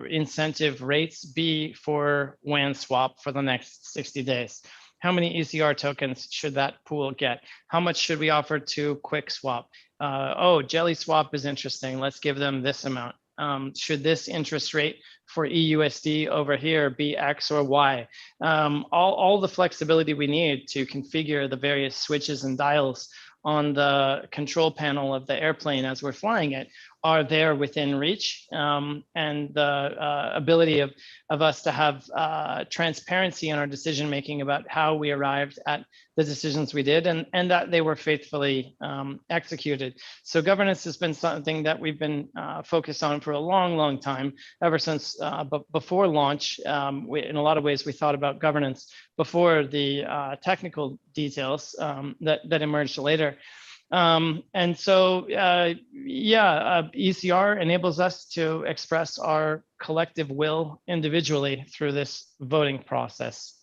incentive rates be for WAN swap for the next 60 days? How many ECR tokens should that pool get? How much should we offer to Quick Swap? Oh, Jelly Swap is interesting. Let's give them this amount. should this interest rate for EUSD over here be X or Y? All the flexibility we need to configure the various switches and dials on the control panel of the airplane as we're flying it are there within reach, and the ability of us to have transparency in our decision making about how we arrived at the decisions we did, and that they were faithfully executed. So governance has been something that we've been focused on for a long time, ever since before launch. In a lot of ways, we thought about governance before the technical details that emerged later. And so, ECR enables us to express our collective will individually through this voting process.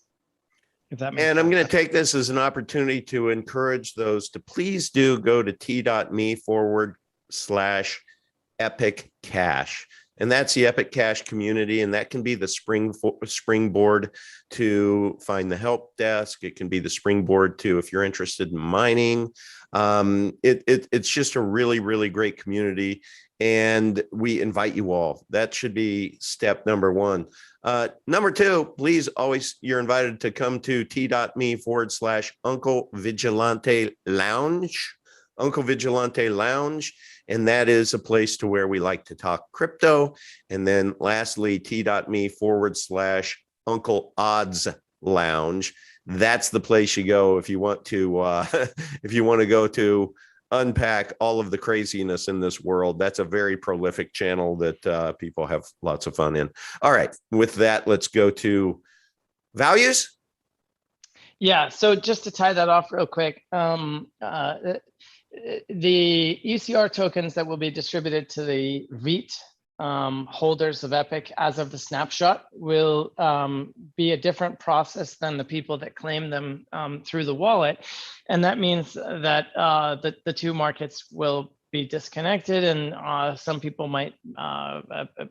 If that makes sense. And I'm going to take this as an opportunity to encourage those to please do go to t.me/Epic Cash. And that's the Epic Cash community. And that can be the springboard to find the help desk. It can be the springboard to, if you're interested in mining. It's just a really great community. And we invite you all. That should be step number one. Number two, please you're invited to come to t.me/Uncle Vigilante Lounge. Uncle Vigilante Lounge. And that is a place to where we like to talk crypto. And then lastly, t.me/Uncle Odds Lounge. That's the place you go if you want to if you want to go to unpack all of the craziness in this world. That's a very prolific channel that people have lots of fun in. All right, with that, let's go to values. Yeah, so just to tie that off real quick, the ECR tokens that will be distributed to the REIT holders of Epic as of the snapshot will be a different process than the people that claim them through the wallet. And that means that the two markets will be disconnected, and some people might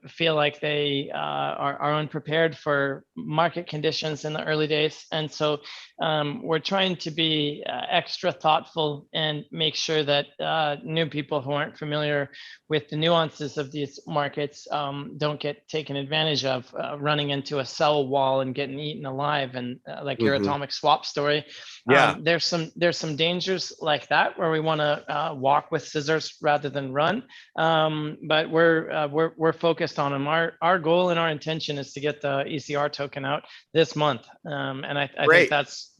feel like they are unprepared for market conditions in the early days. And so we're trying to be extra thoughtful and make sure that new people who aren't familiar with the nuances of these markets don't get taken advantage of, running into a sell wall and getting eaten alive, and like your atomic swap story. Yeah, there's some dangers like that where we want to walk with scissors rather than run, but we're focused on them. Our goal and our intention is to get the ECR token out this month, and I think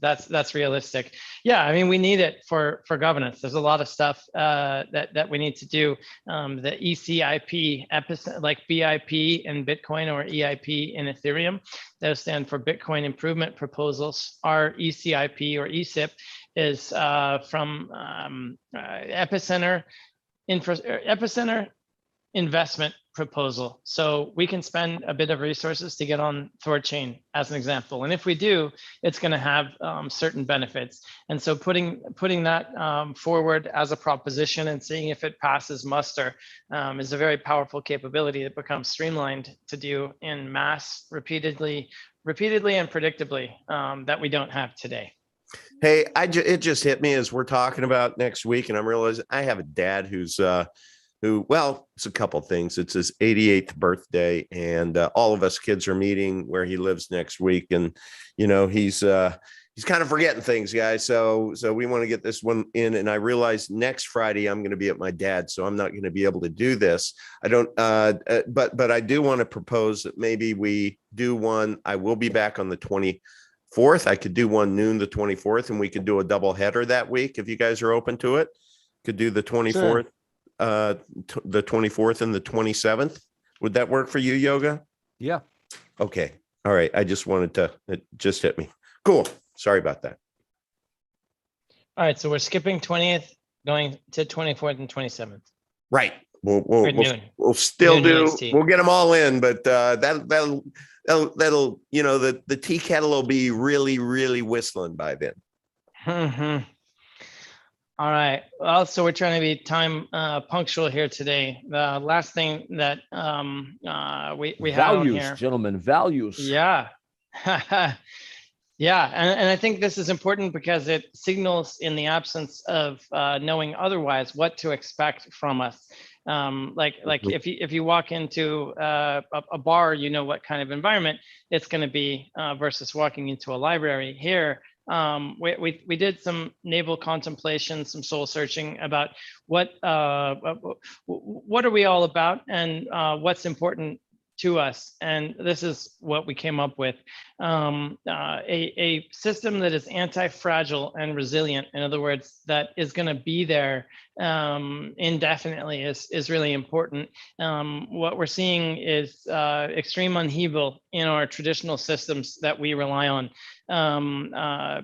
that's realistic. Yeah, I mean, we need it for governance. There's a lot of stuff that we need to do. The ECIP, like BIP in Bitcoin or EIP in Ethereum, those stand for Bitcoin Improvement Proposals. Our ECIP or ECIP is from Epicenter investment proposal. So we can spend a bit of resources to get on Thor chain as an example. And if we do, it's going to have certain benefits. And so putting that forward as a proposition and seeing if it passes muster is a very powerful capability that becomes streamlined to do in mass repeatedly and predictably that we don't have today. Hey, it just hit me as we're talking about next week, and I'm realizing I have a dad who's well, it's a couple things. It's his 88th birthday, and all of us kids are meeting where he lives next week, and he's kind of forgetting things, guys. So we want to get this one in, and I realize next Friday I'm going to be at my dad's, so I'm not going to be able to do this. I don't, but I do want to propose that maybe we do one. I will be back on the 24th. I could do one noon the 24th, and we could do a double header that week if you guys are open to it. Could do the 24th. Sure. The 24th and the 27th. Would that work for you, Yoga? Yeah. Okay. All right. I just wanted to, it just hit me. Cool. Sorry about that. All right. So we're skipping 20th, going to 24th and 27th. Right. We'll still do, we'll get them all in, but that'll the tea kettle will be really whistling by then. Mm-hmm. All right. Well, so we're trying to be time punctual here today. The last thing that we have on values, here, gentlemen, values. Yeah. Yeah, and I think this is important because it signals in the absence of knowing otherwise what to expect from us. Like Mhm. if you walk into a bar, you know what kind of environment it's going to be versus walking into a library. Here, we did some naval contemplation, some soul searching about what are we all about and what's important to us, and this is what we came up with. A system that is anti-fragile and resilient, in other words, that is going to be there indefinitely is really important. What we're seeing is extreme upheaval in our traditional systems that we rely on.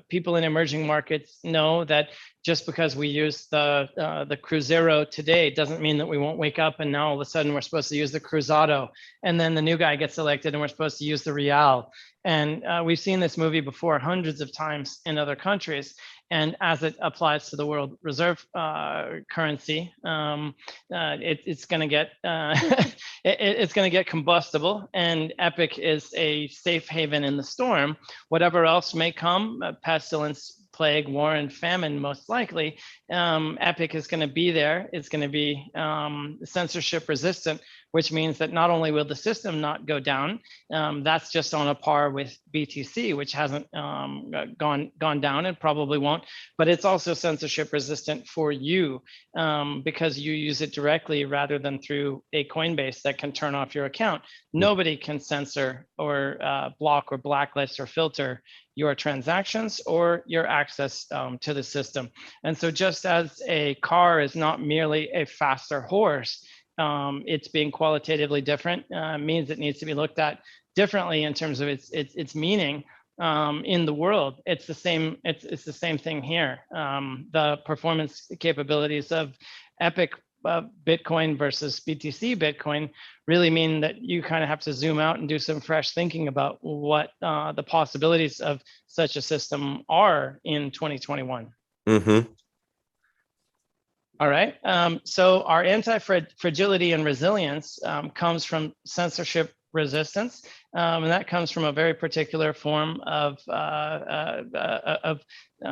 People in emerging markets know that just because we use the Cruzeiro today doesn't mean that we won't wake up and now all of a sudden we're supposed to use the Cruzado, and then the new guy gets elected and we're supposed to use the Real. And we've seen this movie before hundreds of times in other countries. And as it applies to the world reserve currency, it's going to get it's going to get combustible. And Epic is a safe haven in the storm. Whatever else may come, pestilence, plague, war, and famine, most likely, Epic is going to be there. It's going to be censorship resistant, which means that not only will the system not go down, that's just on a par with BTC, which hasn't gone down and probably won't, but it's also censorship resistant for you because you use it directly rather than through a Coinbase that can turn off your account. Nobody can censor or block or blacklist or filter your transactions or your access to the system. And so just as a car is not merely a faster horse, it's being qualitatively different, means it needs to be looked at differently in terms of its meaning in the world. It's the same. It's the same thing here. The performance capabilities of Epic Bitcoin versus BTC Bitcoin really mean that you kind of have to zoom out and do some fresh thinking about what the possibilities of such a system are in 2021. Mm-hmm. All right. So our anti-fragility and resilience comes from censorship resistance, and that comes from a very particular form of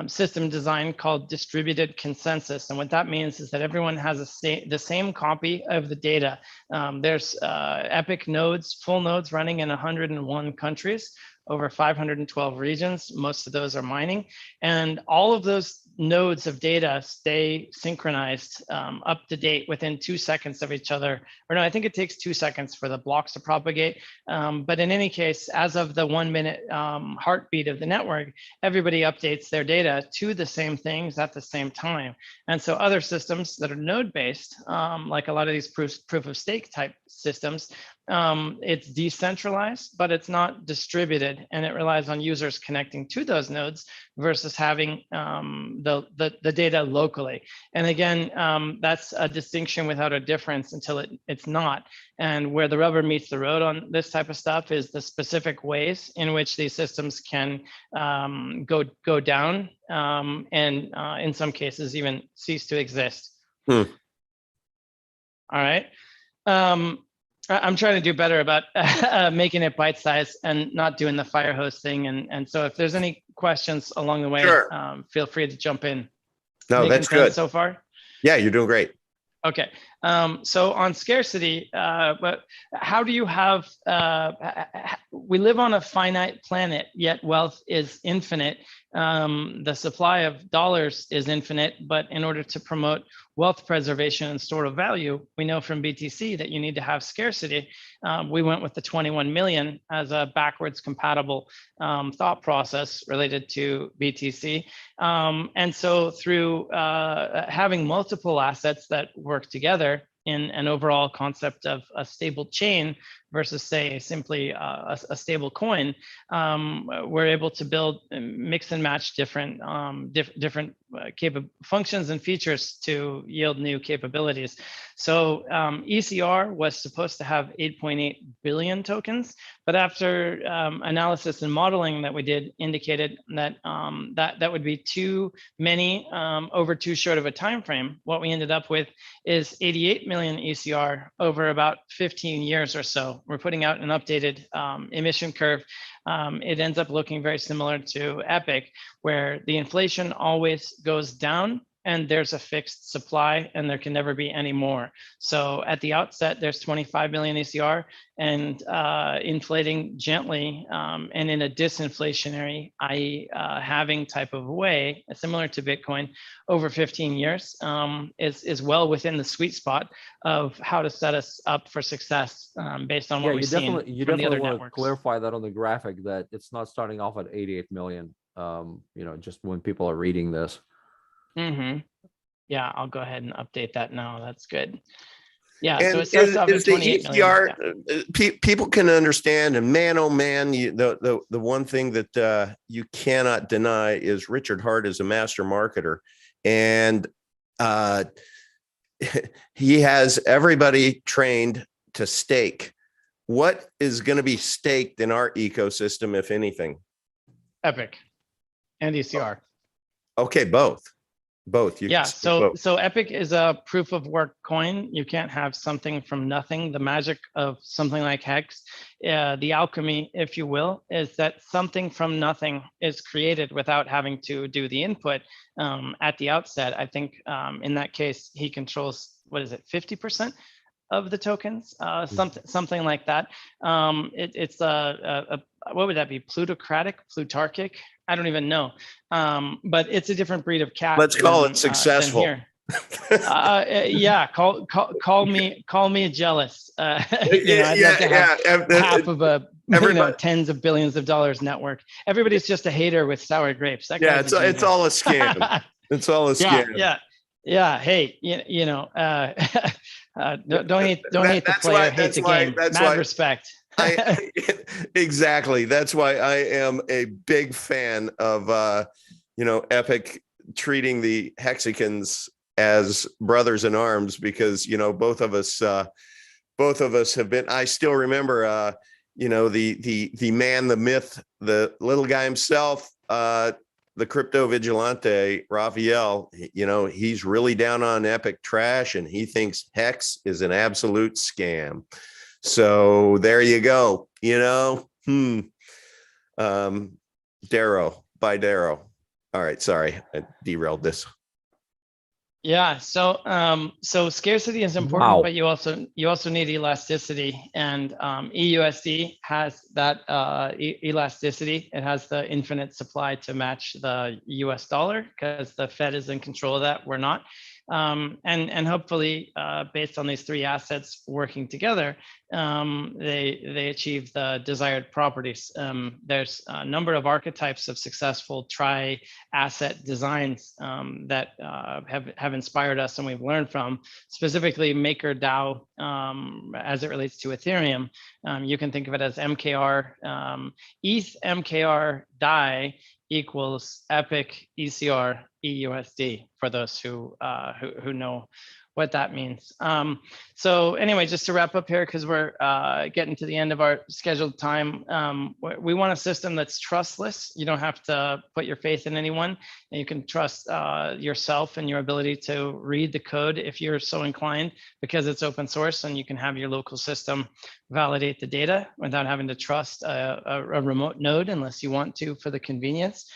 system design called distributed consensus. And what that means is that everyone has the same copy of the data. There's Epic nodes, full nodes running in 101 countries, over 512 regions. Most of those are mining. And all of those nodes of data stay synchronized, up to date within 2 seconds of each other. Or no, I think it takes 2 seconds for the blocks to propagate. But in any case, as of the 1 minute heartbeat of the network, everybody updates their data to the same things at the same time. And so other systems that are node-based, like a lot of these proof of stake type systems, it's decentralized, but it's not distributed, and it relies on users connecting to those nodes versus having the data locally. And again, that's a distinction without a difference until it's not. And where the rubber meets the road on this type of stuff is the specific ways in which these systems can go down and in some cases even cease to exist. All right. I'm trying to do better about making it bite-sized and not doing the fire hose thing. And so if there's any questions along the way, sure, feel free to jump in. No, that's good so far. Yeah, you're doing great. Okay. So on scarcity, but how do you have, we live on a finite planet, yet wealth is infinite. The supply of dollars is infinite, but in order to promote wealth preservation and store of value, we know from BTC that you need to have scarcity. We went with the 21 million as a backwards compatible thought process related to BTC. And so through having multiple assets that work together in an overall concept of a stable chain versus say simply a stable coin, we're able to build, mix and match different functions and features to yield new capabilities. So ECR was supposed to have 8.8 billion tokens, but after analysis and modeling that we did indicated that that would be too many over too short of a time frame. What we ended up with is 88 million ECR over about 15 years or so. We're putting out an updated emission curve it ends up looking very similar to Epic, where the inflation always goes down and there's a fixed supply and there can never be any more. So at the outset, there's 25 million ECR and inflating gently and in a disinflationary, i.e. Halving type of way, similar to Bitcoin, over 15 years is well within the sweet spot of how to set us up for success based on what we've seen from the other want networks. to clarify that on the graphic, that it's not starting off at 88 million, just when people are reading this. Yeah, I'll go ahead and update that now. That's good. Yeah, and so it starts off at 28 million. People can understand, and man, oh man, the one thing that you cannot deny is Richard Hart is a master marketer, and he has everybody trained to stake. What is going to be staked in our ecosystem, if anything? Epic and ECR. Okay, both. Yeah, so Epic is a proof of work coin. You can't have something from nothing. The magic of something like Hex, the alchemy, if you will, is that something from nothing is created without having to do the input at the outset. I think in that case, he controls, 50% of the tokens, something like that. It's what would that be? Plutarchic? I don't even know. But it's a different breed of cat. Let's call it successful. Yeah, call me jealous. I'd love to have half of a tens of billions of dollars network. Everybody's just a hater with sour grapes. It's all a scam. It's all a scam. Yeah. Hey, don't hate the player, hate the game. Mad respect. Exactly. That's why I am a big fan of Epic treating the Hexicans as brothers in arms, because both of us have been. I still remember the man, the myth, the little guy himself, the crypto vigilante, Raphael. He's really down on Epic trash, and he thinks Hex is an absolute scam. So there you go. Darrow. All right, sorry, I derailed this. Yeah, so scarcity is important, but you also need elasticity, and EUSD has that elasticity. It has the infinite supply to match the US dollar, because the Fed is in control of that. We're not. And hopefully, based on these three assets working together, they achieve the desired properties. There's a number of archetypes of successful tri-asset designs that have inspired us and we've learned from, specifically MakerDAO as it relates to Ethereum. You can think of it as MKR, ETH MKR DAI equals Epic ECR EUSD, for those who know what that means. So anyway, just to wrap up here, because we're getting to the end of our scheduled time, we want a system that's trustless. You don't have to put your faith in anyone, and you can trust yourself and your ability to read the code if you're so inclined, because it's open source, and you can have your local system validate the data without having to trust a remote node unless you want to for the convenience.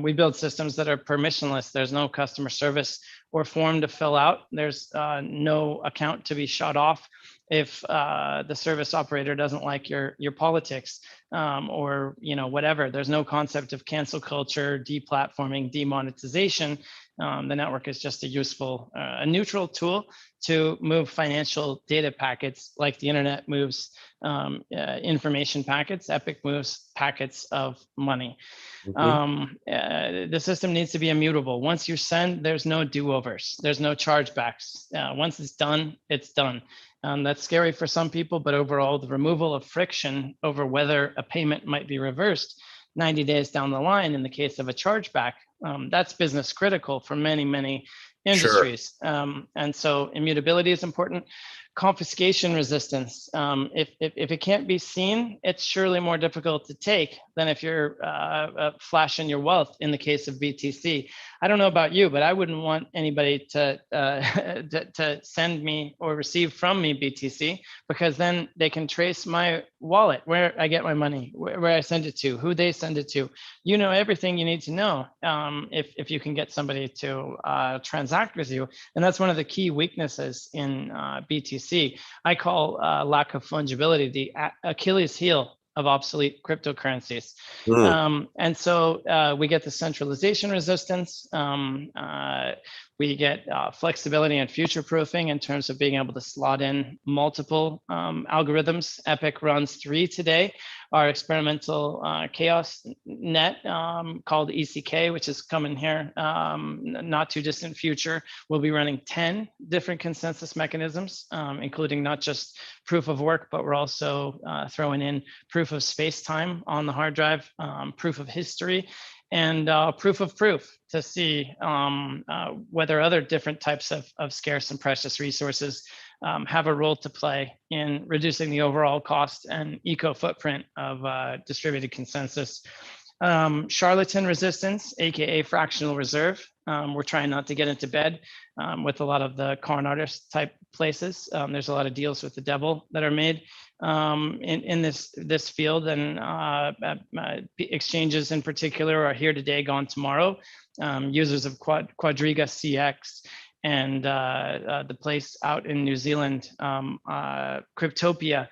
We build systems that are permissionless. There's no customer service or form to fill out. There's no account to be shut off if the service operator doesn't like your politics or whatever. There's no concept of cancel culture, deplatforming, demonetization. The network is just a useful, a neutral tool to move financial data packets, like the internet moves information packets. Epic moves packets of money. The system needs to be immutable. Once you send, there's no do-overs. There's no chargebacks. Once it's done, it's done. That's scary for some people, but overall, the removal of friction over whether a payment might be reversed 90 days down the line in the case of a chargeback, that's business critical for many, many industries. And so immutability is important. confiscation resistance. If it can't be seen, it's surely more difficult to take than if you're flashing your wealth in the case of BTC. I don't know about you, but I wouldn't want anybody to to send me or receive from me BTC, because then they can trace my wallet, where I get my money, where I send it to, who they send it to. You know everything you need to know if you can get somebody to transact with you. And that's one of the key weaknesses in BTC. I call lack of fungibility the Achilles heel of obsolete cryptocurrencies. And so we get the centralization resistance. We get flexibility and future proofing in terms of being able to slot in multiple algorithms. Epic runs 3 today. Our experimental chaos net called ECK, which is coming here not too distant future, will be running 10 different consensus mechanisms, including not just proof of work, but we're also throwing in proof of space-time on the hard drive, proof of history, and proof of proof to see whether other different types of scarce and precious resources have a role to play in reducing the overall cost and eco footprint of distributed consensus. Charlatan resistance, AKA fractional reserve. We're trying not to get into bed with a lot of the con artist type places. There's a lot of deals with the devil that are made in this field, and exchanges in particular are here today, gone tomorrow. Users of Quadriga CX and the place out in New Zealand, Cryptopia.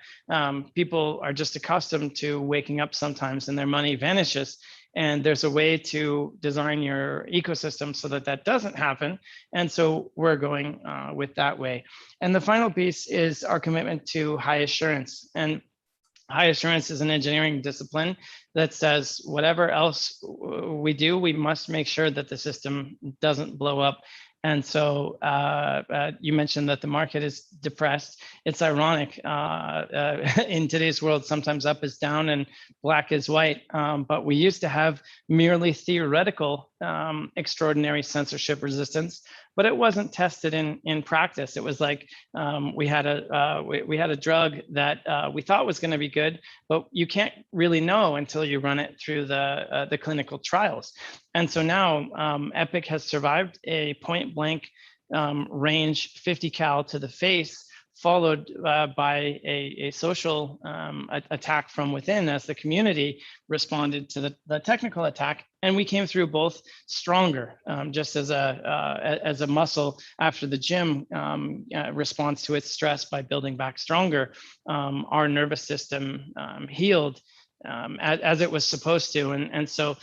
People are just accustomed to waking up sometimes and their money vanishes. And there's a way to design your ecosystem so that that doesn't happen. And so we're going with that way. And the final piece is our commitment to high assurance. And high assurance is an engineering discipline that says whatever else we do, we must make sure that the system doesn't blow up. And so you mentioned that the market is depressed. It's ironic in today's world, sometimes up is down and black is white. But we used to have merely theoretical extraordinary censorship resistance, but it wasn't tested in practice. It was like we had a drug that we thought was going to be good, but you can't really know until you run it through the clinical trials. And so now Epic has survived a point blank range 50 cal to the face, followed by a social attack from within as the community responded to the technical attack. And we came through both stronger, just as a muscle after the gym responds to its stress by building back stronger. Our nervous system healed as it was supposed to. And so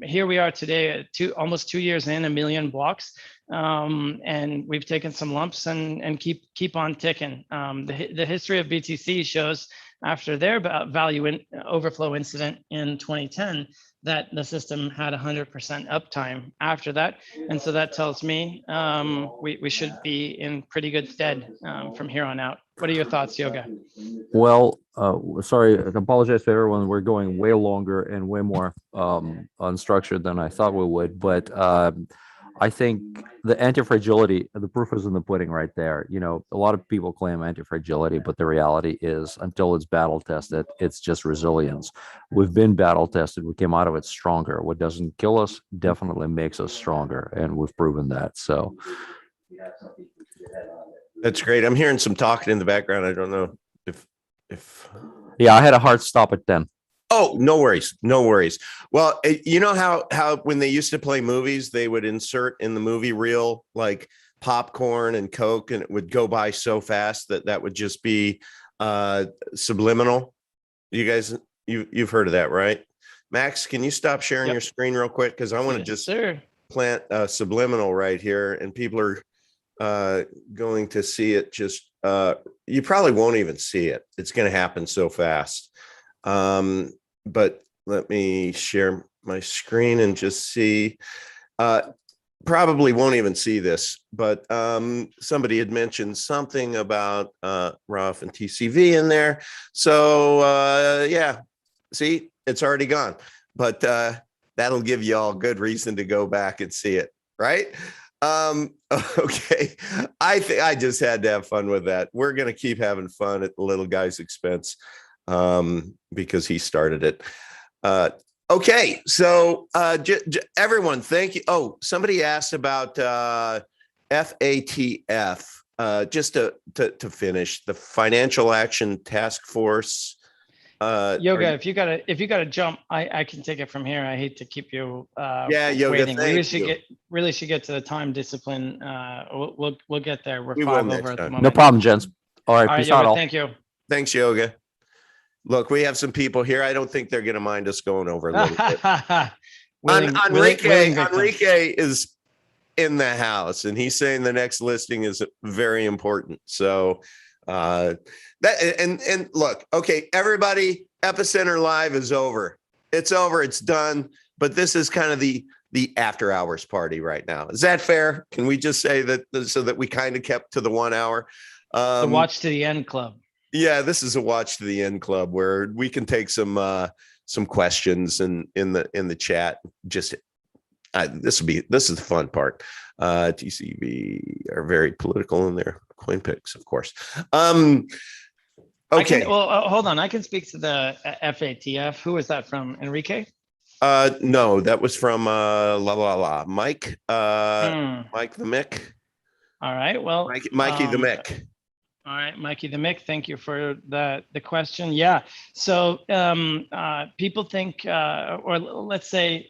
here we are today, almost 2 years in, 1 million blocks. And we've taken some lumps and keep on ticking. The history of BTC shows after their value overflow incident in 2010, that the system had 100% uptime after that. And so that tells me we should be in pretty good stead from here on out. What are your thoughts, Yoga? Well, sorry, I apologize to everyone. We're going way longer and way more unstructured than I thought we would. But I think the anti-fragility, the proof is in the pudding right there. You know, a lot of people claim anti-fragility, but the reality is until it's battle tested, it's just resilience. We've been battle tested. We came out of it stronger. What doesn't kill us definitely makes us stronger. And we've proven that. So That's great. I'm hearing some talking in the background. I don't know if yeah, I had a hard stop at 10. Oh, no worries. No worries. Well, you know how when they used to play movies, they would insert in the movie reel like popcorn and Coke, and it would go by so fast that would just be subliminal. You guys, you've heard of that, right? Max, can you stop sharing your screen real quick? Because I want to just plant subliminal right here, and people are going to see it. Just you probably won't even see it. It's going to happen so fast. But let me share my screen and just see. Probably won't even see this, but somebody had mentioned something about ROF and TCV in there. So yeah, see, it's already gone, but that'll give you all good reason to go back and see it, right? Okay. I think I just had to have fun with that. We're going to keep having fun at the little guy's expense, because he started it. Okay. So, everyone, thank you. Oh, somebody asked about, FATF, just to finish the Financial Action Task Force. Yoga, if you gotta jump, I can take it from here. I hate to keep you Yeah, Yoga, waiting. We thank you. really should get to the time discipline. We'll get there. We're We will 5 next over at the time. moment. No problem, gents. All right, All right, peace out Yoga, all. thank you. Thanks, Yoga. Look, we have some people here. I don't think they're going to mind us going over a little bit. Enrique is in the house, and he's saying the next listing is very important. So and look, okay, everybody, Epicenter Live is over. It's over. It's done. But this is kind of the after hours party right now. Is that fair? Can we just say that so that we kind of kept to the 1 hour? The watch to the end club. Yeah, this is a watch to the end club where we can take some questions in the chat. Just this is the fun part. TCV are very political in their coin picks, of course. Okay. Hold on. I can speak to the FATF. Who is that from? Enrique? No, that was from Mike. Mike the Mick. All right. Well, Mikey the Mick. All right, Mikey the Mick, thank you for the question. Yeah, so people think, or let's say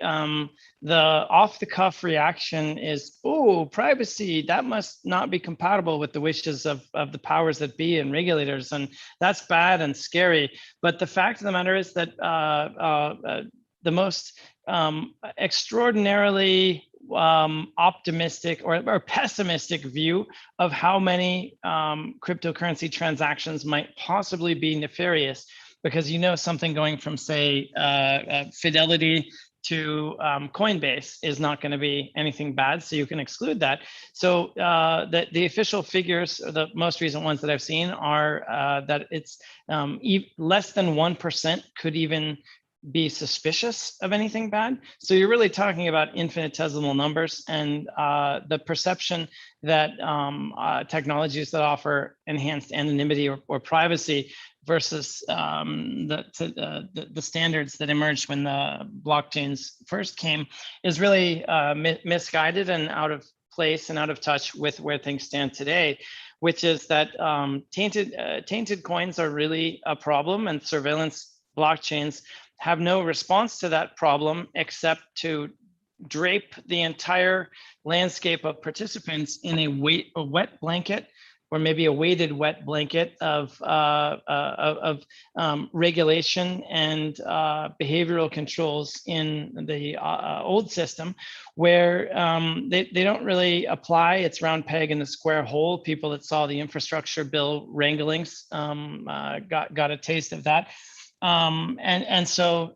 the off-the-cuff reaction is, oh, privacy, that must not be compatible with the wishes of the powers that be and regulators, and that's bad and scary. But the fact of the matter is that the most extraordinarily optimistic or pessimistic view of how many cryptocurrency transactions might possibly be nefarious, because something going from, say, Fidelity to Coinbase is not going to be anything bad, so you can exclude that. So the official figures, or the most recent ones that I've seen, are that it's less than 1% could even be suspicious of anything bad. So you're really talking about infinitesimal numbers, and the perception that technologies that offer enhanced anonymity or privacy versus the standards that emerged when the blockchains first came is really misguided and out of place and out of touch with where things stand today, which is that tainted coins are really a problem, and surveillance blockchains have no response to that problem except to drape the entire landscape of participants in a wet blanket, or maybe a weighted wet blanket of regulation and behavioral controls in the old system, where they don't really apply. It's round peg in the square hole. People that saw the infrastructure bill wranglings got a taste of that. So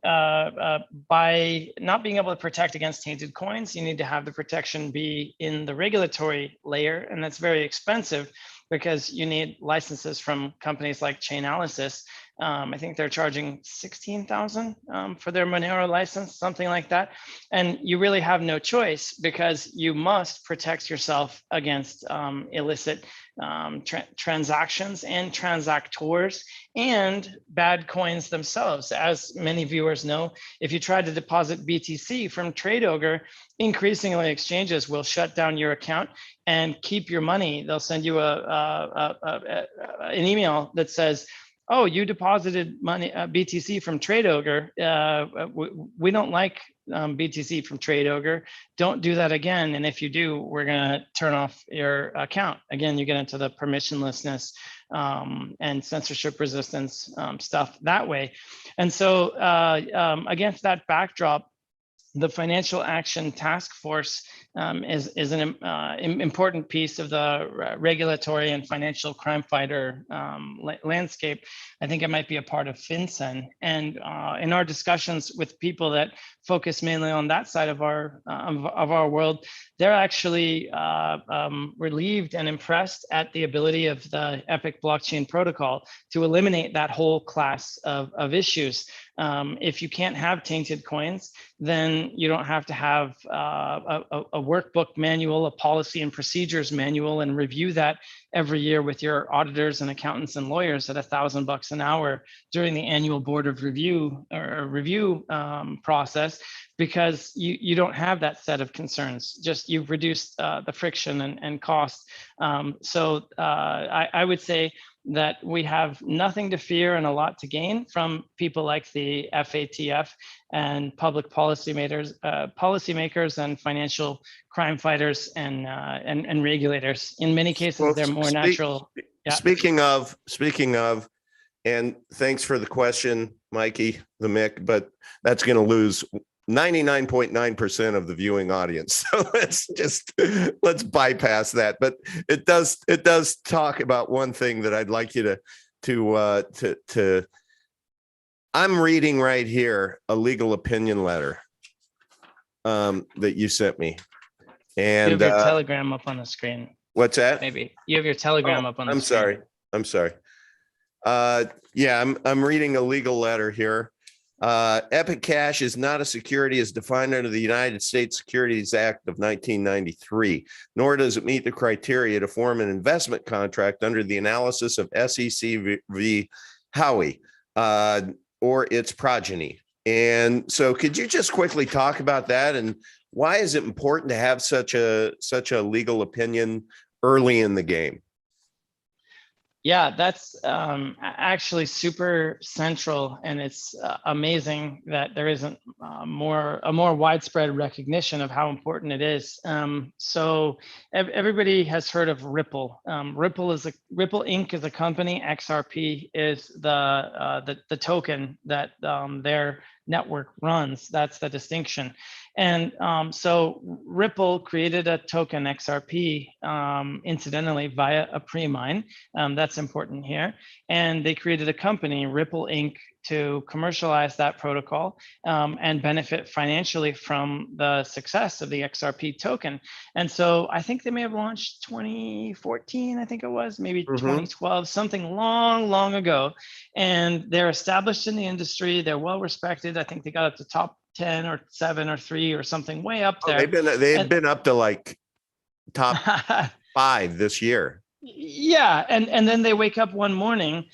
by not being able to protect against tainted coins, you need to have the protection be in the regulatory layer, and that's very expensive because you need licenses from companies like Chainalysis. I think they're charging $16,000 for their Monero license, something like that. And you really have no choice, because you must protect yourself against illicit transactions and transactors and bad coins themselves. As many viewers know, if you try to deposit BTC from TradeOgre, increasingly exchanges will shut down your account and keep your money. They'll send you an email that says, oh, you deposited money, BTC from TradeOgre. We don't like BTC from TradeOgre. Don't do that again. And if you do, we're going to turn off your account. Again, you get into the permissionlessness and censorship resistance stuff that way. And so against that backdrop, the Financial Action Task Force is an important piece of the regulatory and financial crime fighter landscape. I think it might be a part of FinCEN. And in our discussions with people that focus mainly on that side of our world, they're actually relieved and impressed at the ability of the Epic blockchain protocol to eliminate that whole class of issues. If you can't have tainted coins, then you don't have to have a workbook manual, a policy and procedures manual, and review that every year with your auditors and accountants and lawyers at $1,000 an hour during the annual board of review or review process, because you don't have that set of concerns. Just you've reduced the friction and cost. So I would say that we have nothing to fear and a lot to gain from people like the FATF and public policymakers and financial crime fighters and regulators. In many cases, they're more natural. Yeah. Speaking of, and thanks for the question, Mikey, the Mick, but that's going to lose 99.9% of the viewing audience. So let's bypass that. But it does talk about one thing that I'd like you to I'm reading right here a legal opinion letter that you sent me. And you have your Telegram up on the screen. What's that? Maybe you have your Telegram up on the screen. I'm sorry. Yeah, I'm reading a legal letter here. Epic Cash is not a security as defined under the United States Securities Act of 1993, nor does it meet the criteria to form an investment contract under the analysis of SEC v. Howey or its progeny. And so could you just quickly talk about that, and why is it important to have such a legal opinion early in the game? Yeah, that's actually super central, and it's amazing that there isn't a more widespread recognition of how important it is. So everybody has heard of Ripple. Ripple Inc. is a company. XRP is the token that their network runs. That's the distinction. And so Ripple created a token XRP, incidentally, via a pre-mine. That's important here. And they created a company, Ripple Inc., to commercialize that protocol and benefit financially from the success of the XRP token. And so I think they may have launched 2014, I think it was, maybe 2012, something long ago. And they're established in the industry. They're well respected. I think they got up to top 10 or 7 or 3 or something way up there. They've been up to like top 5 this year. Yeah, and then they wake up one morning,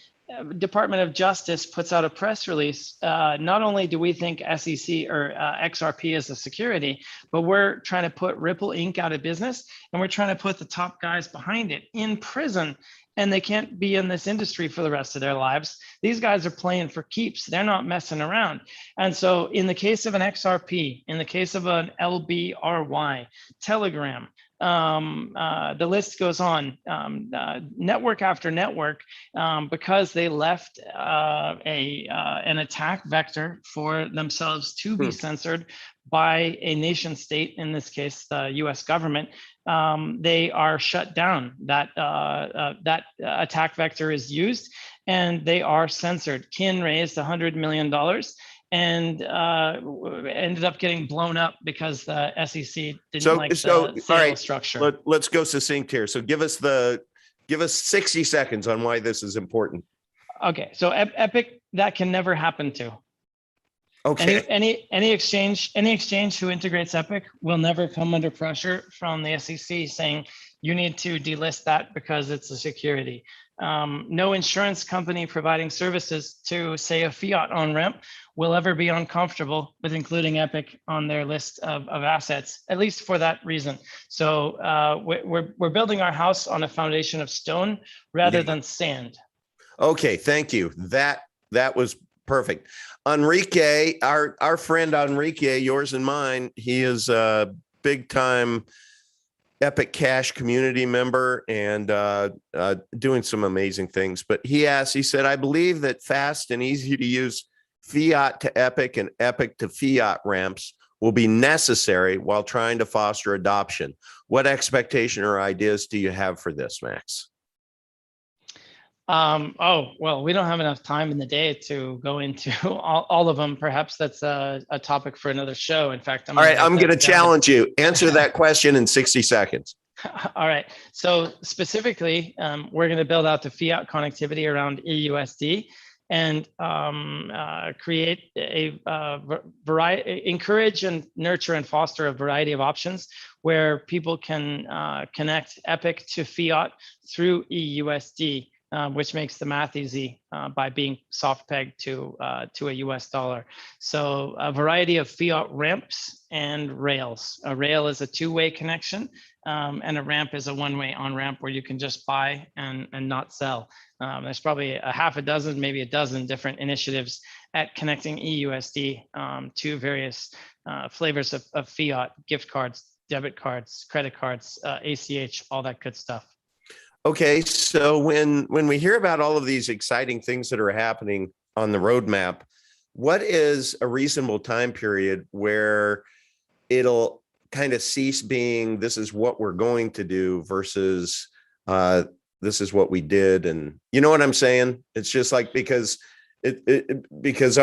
Department of Justice puts out a press release. Not only do we think SEC or XRP is a security, but we're trying to put Ripple Inc. out of business, and we're trying to put the top guys behind it in prison, and they can't be in this industry for the rest of their lives. These guys are playing for keeps. They're not messing around. And so in the case of an XRP, in the case of an LBRY, Telegram, the list goes on, network after network, because they left an attack vector for themselves to be censored by a nation state, in this case, the US government. They are shut down. That attack vector is used, and they are censored. Kin raised $100 million and ended up getting blown up because the SEC didn't like the sale structure. Let's go succinct here. So give us 60 seconds on why this is important. Okay, so Epic, that can never happen to. Okay. Any exchange who integrates Epic will never come under pressure from the SEC saying you need to delist that because it's a security. No insurance company providing services to, say, a fiat on-ramp will ever be uncomfortable with including Epic on their list of assets, at least for that reason. So we're building our house on a foundation of stone rather than sand. Okay, thank you. That was perfect. Enrique, our friend Enrique, yours and mine, he is a big time Epic Cash community member and doing some amazing things. But he said, I believe that fast and easy to use fiat to Epic and Epic to fiat ramps will be necessary while trying to foster adoption. What expectation or ideas do you have for this, Max? Well, we don't have enough time in the day to go into all of them. Perhaps that's a topic for another show. In fact, I'm going to challenge you. Answer that question in 60 seconds. All right. So specifically, we're going to build out the fiat connectivity around EUSD. and create a variety, encourage and nurture and foster a variety of options where people can connect Epic to fiat through EUSD, which makes the math easy by being soft pegged to a US dollar. So a variety of fiat ramps and rails. A rail is a two-way connection, and a ramp is a one-way on-ramp where you can just buy and not sell. There's probably a half a dozen, maybe a dozen different initiatives at connecting EUSD to various flavors of fiat, gift cards, debit cards, credit cards, ACH, all that good stuff. Okay, so when we hear about all of these exciting things that are happening on the roadmap, what is a reasonable time period where it'll kind of cease being this is what we're going to do versus this is what we did? And you know what I'm saying? It's just like, because because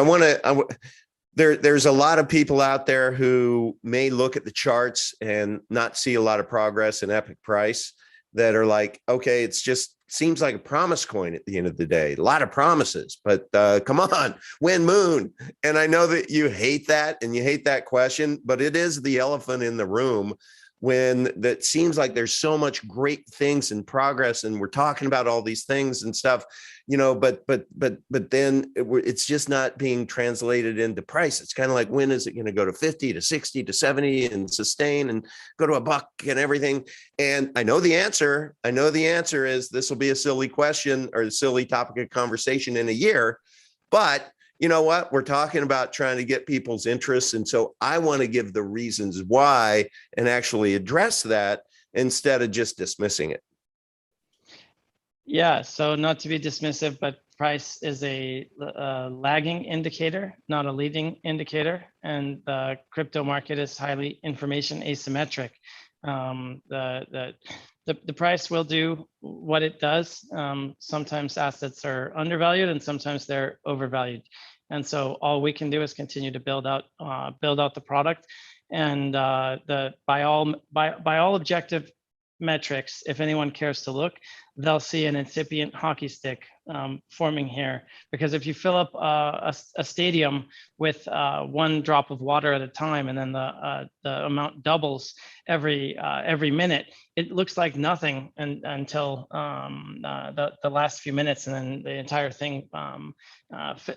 there's a lot of people out there who may look at the charts and not see a lot of progress in Epic price, that are like, okay, it's just seems like a promise coin at the end of the day. A lot of promises, but come on, when moon. And I know that you hate that and you hate that question, but it is the elephant in the room when that seems like there's so much great things in progress and we're talking about all these things and stuff, you know, but then it's just not being translated into price. It's kind of like, when is it going to go to 50 to 60 to 70 and sustain and go to $1 and everything? And I know the answer. I know the answer is this will be a silly question or a silly topic of conversation in a year, but you know what? We're talking about trying to get people's interests. And so I want to give the reasons why and actually address that instead of just dismissing it. Yeah, so not to be dismissive, but price is a lagging indicator, not a leading indicator. And the crypto market is highly information asymmetric. The price will do what it does. Sometimes assets are undervalued and sometimes they're overvalued. And so all we can do is continue to build out the product. And by all objective metrics, if anyone cares to look, they'll see an incipient hockey stick forming here. Because if you fill up a stadium with 1 drop of water at a time, and then the amount doubles every minute, it looks like nothing until the last few minutes, and then the entire thing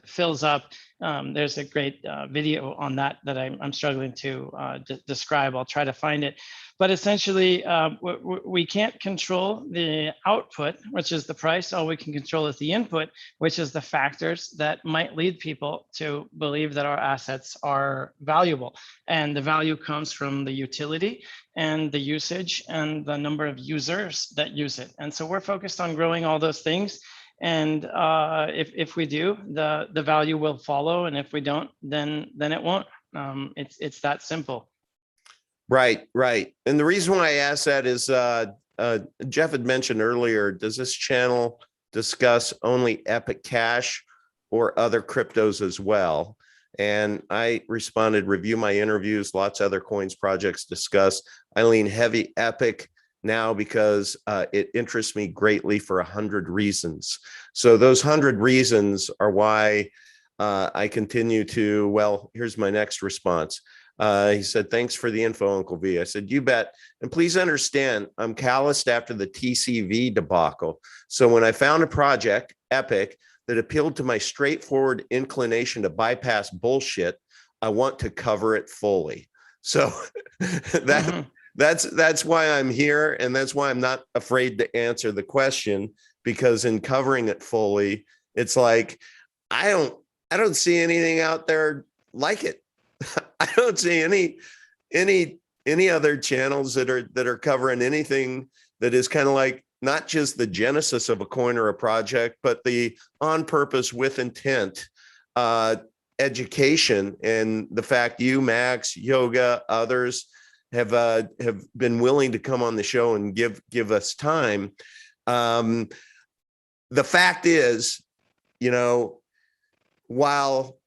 fills up. There's a great video on that I'm struggling to describe. I'll try to find it. But essentially, we can't control the output, which is the price. All we can control is the input, which is the factors that might lead people to believe that our assets are valuable. And the value comes from the utility and the usage and the number of users that use it. And so we're focused on growing all those things. And if we do, the value will follow. And if we don't, then it won't. It's that simple. Right. And the reason why I asked that is Jeff had mentioned earlier, does this channel discuss only Epic Cash or other cryptos as well? And I responded, review my interviews, lots of other coins projects discussed. I lean heavy Epic now because it interests me greatly for 100 reasons. So those 100 reasons are why I continue to, well, here's my next response. He said, thanks for the info, Uncle V. I said, you bet. And please understand, I'm calloused after the TCV debacle. So when I found a project, Epic, that appealed to my straightforward inclination to bypass bullshit, I want to cover it fully. So that's why I'm here. And that's why I'm not afraid to answer the question, because in covering it fully, it's like, I don't see anything out there like it. I don't see any other channels that are covering anything that is kind of like not just the genesis of a coin or a project, but the on purpose with intent education, and the fact you, Max, Yoga, others have been willing to come on the show and give us time. The fact is, you know, while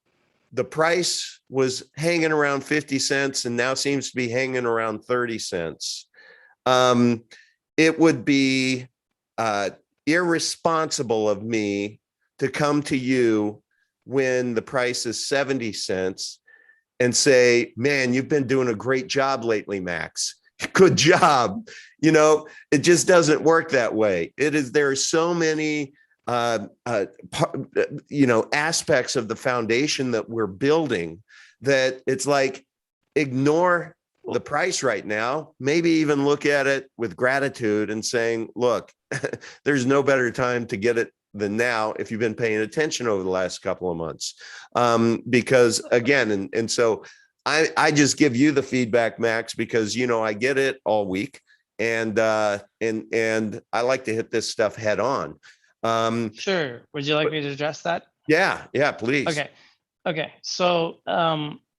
the price was hanging around 50 cents and now seems to be hanging around 30 cents. It would be irresponsible of me to come to you when the price is 70 cents and say, man, you've been doing a great job lately, Max. Good job. You know, it just doesn't work that way. There are so many, aspects of the foundation that we're building that it's like, ignore the price right now, maybe even look at it with gratitude and saying, look, there's no better time to get it than now if you've been paying attention over the last couple of months. Because again, and so I just give you the feedback, Max, because, I get it all week, and I like to hit this stuff head on. Sure. Would you like me to address that? Yeah, please. Okay. So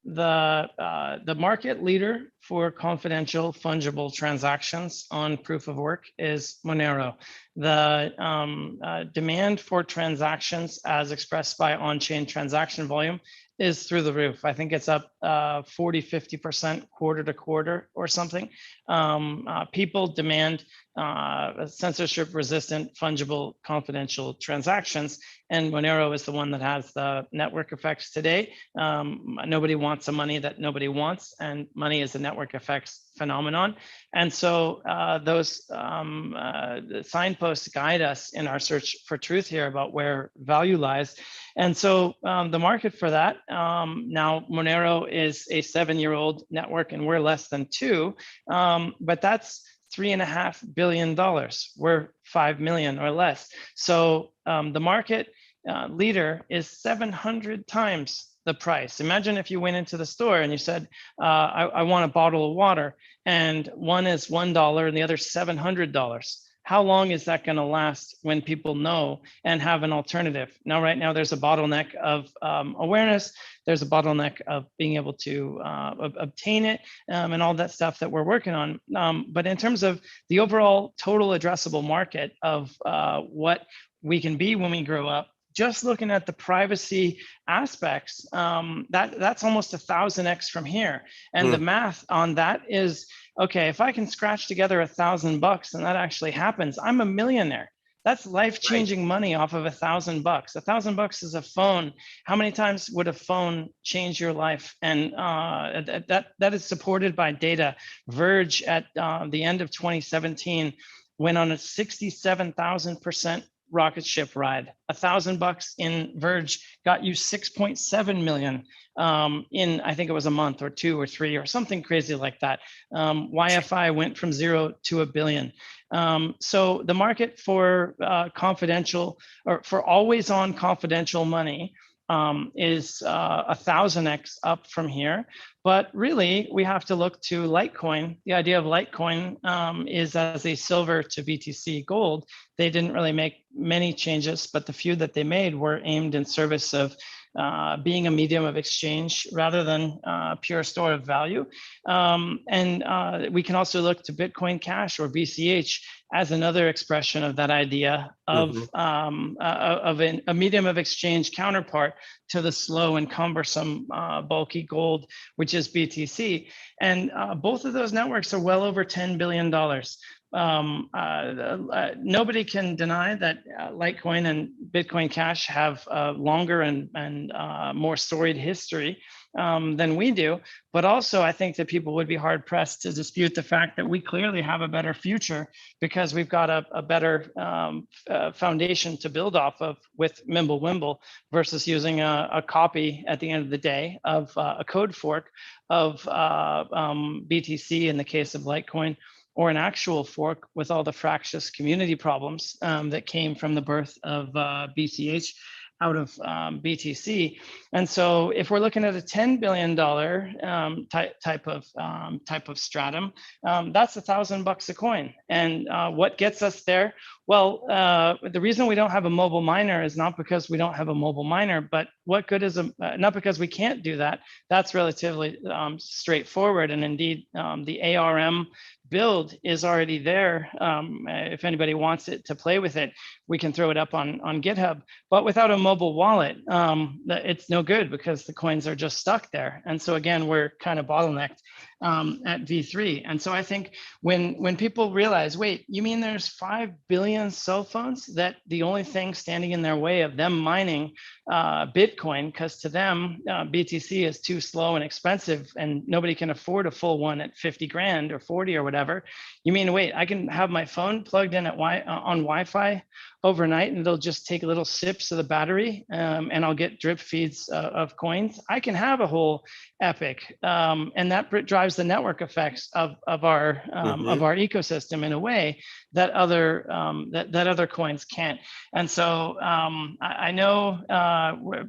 the market leader for confidential fungible transactions on proof of work is Monero. The demand for transactions as expressed by on-chain transaction volume is through the roof. I think it's up 40-50% quarter to quarter or something. People demand censorship resistant fungible confidential transactions, and Monero is the one that has the network effects today. Nobody wants the money that nobody wants, and money is a network effects phenomenon. And so those signposts guide us in our search for truth here about where value lies. And so the market for that, now Monero is a 7-year-old network and we're less than 2, but that's $3.5 billion. We're 5 million or less. So the market leader is 700 times the price. Imagine if you went into the store and you said, I want a bottle of water, and one is $1 and the other $700. How long is that going to last when people know and have an alternative? Now, right now, there's a bottleneck of awareness. There's a bottleneck of being able to obtain it and all that stuff that we're working on. But in terms of the overall total addressable market of what we can be when we grow up, just looking at the privacy aspects, that's almost 1,000x from here. And the math on that is, okay, if I can scratch together $1,000 and that actually happens, I'm a millionaire. That's life-changing money off of $1,000. $1,000 is a phone. How many times would a phone change your life? And that is supported by data. Verge at the end of 2017 went on a 67,000% rocket ship ride. $1,000 in Verge got you 6.7 million in, I think it was a month or 2 or 3 or something crazy like that. YFI went from 0 to $1 billion. So the market for confidential, or for always on confidential money, is 1,000x up from here. But really, we have to look to Litecoin. The idea of Litecoin is as a silver to BTC gold. They didn't really make many changes, but the few that they made were aimed in service of being a medium of exchange rather than pure store of value. And we can also look to Bitcoin Cash or BCH as another expression of that idea of a medium of exchange counterpart to the slow and cumbersome bulky gold, which is BTC. And both of those networks are well over $10 billion. Nobody can deny that Litecoin and Bitcoin Cash have a longer and more storied history than we do. But also, I think that people would be hard pressed to dispute the fact that we clearly have a better future because we've got a better foundation to build off of with Mimblewimble versus using a copy at the end of the day of a code fork of BTC in the case of Litecoin, or an actual fork with all the fractious community problems that came from the birth of BCH out of BTC. And so if we're looking at a $10 billion type of stratum, that's $1,000 a coin. And what gets us there? Well, the reason we don't have a mobile miner is not because we don't have a mobile miner, but what good is not because we can't do that. That's relatively straightforward. And indeed, the ARM build is already there. If anybody wants it to play with it, we can throw it up on GitHub. But without a mobile wallet, it's no good because the coins are just stuck there. And so again, we're kind of bottlenecked. at V3. And so I think when people realize, wait, you mean there's 5 billion cell phones, that the only thing standing in their way of them mining Bitcoin, because to them, BTC is too slow and expensive and nobody can afford a full one at 50 grand or 40 or whatever. You mean, wait, I can have my phone plugged in at on Wi-Fi overnight and it'll just take little sips of the battery and I'll get drip feeds of coins. I can have a whole Epic, and that drives the network effects of our ecosystem in a way that other that other coins can't. And so I know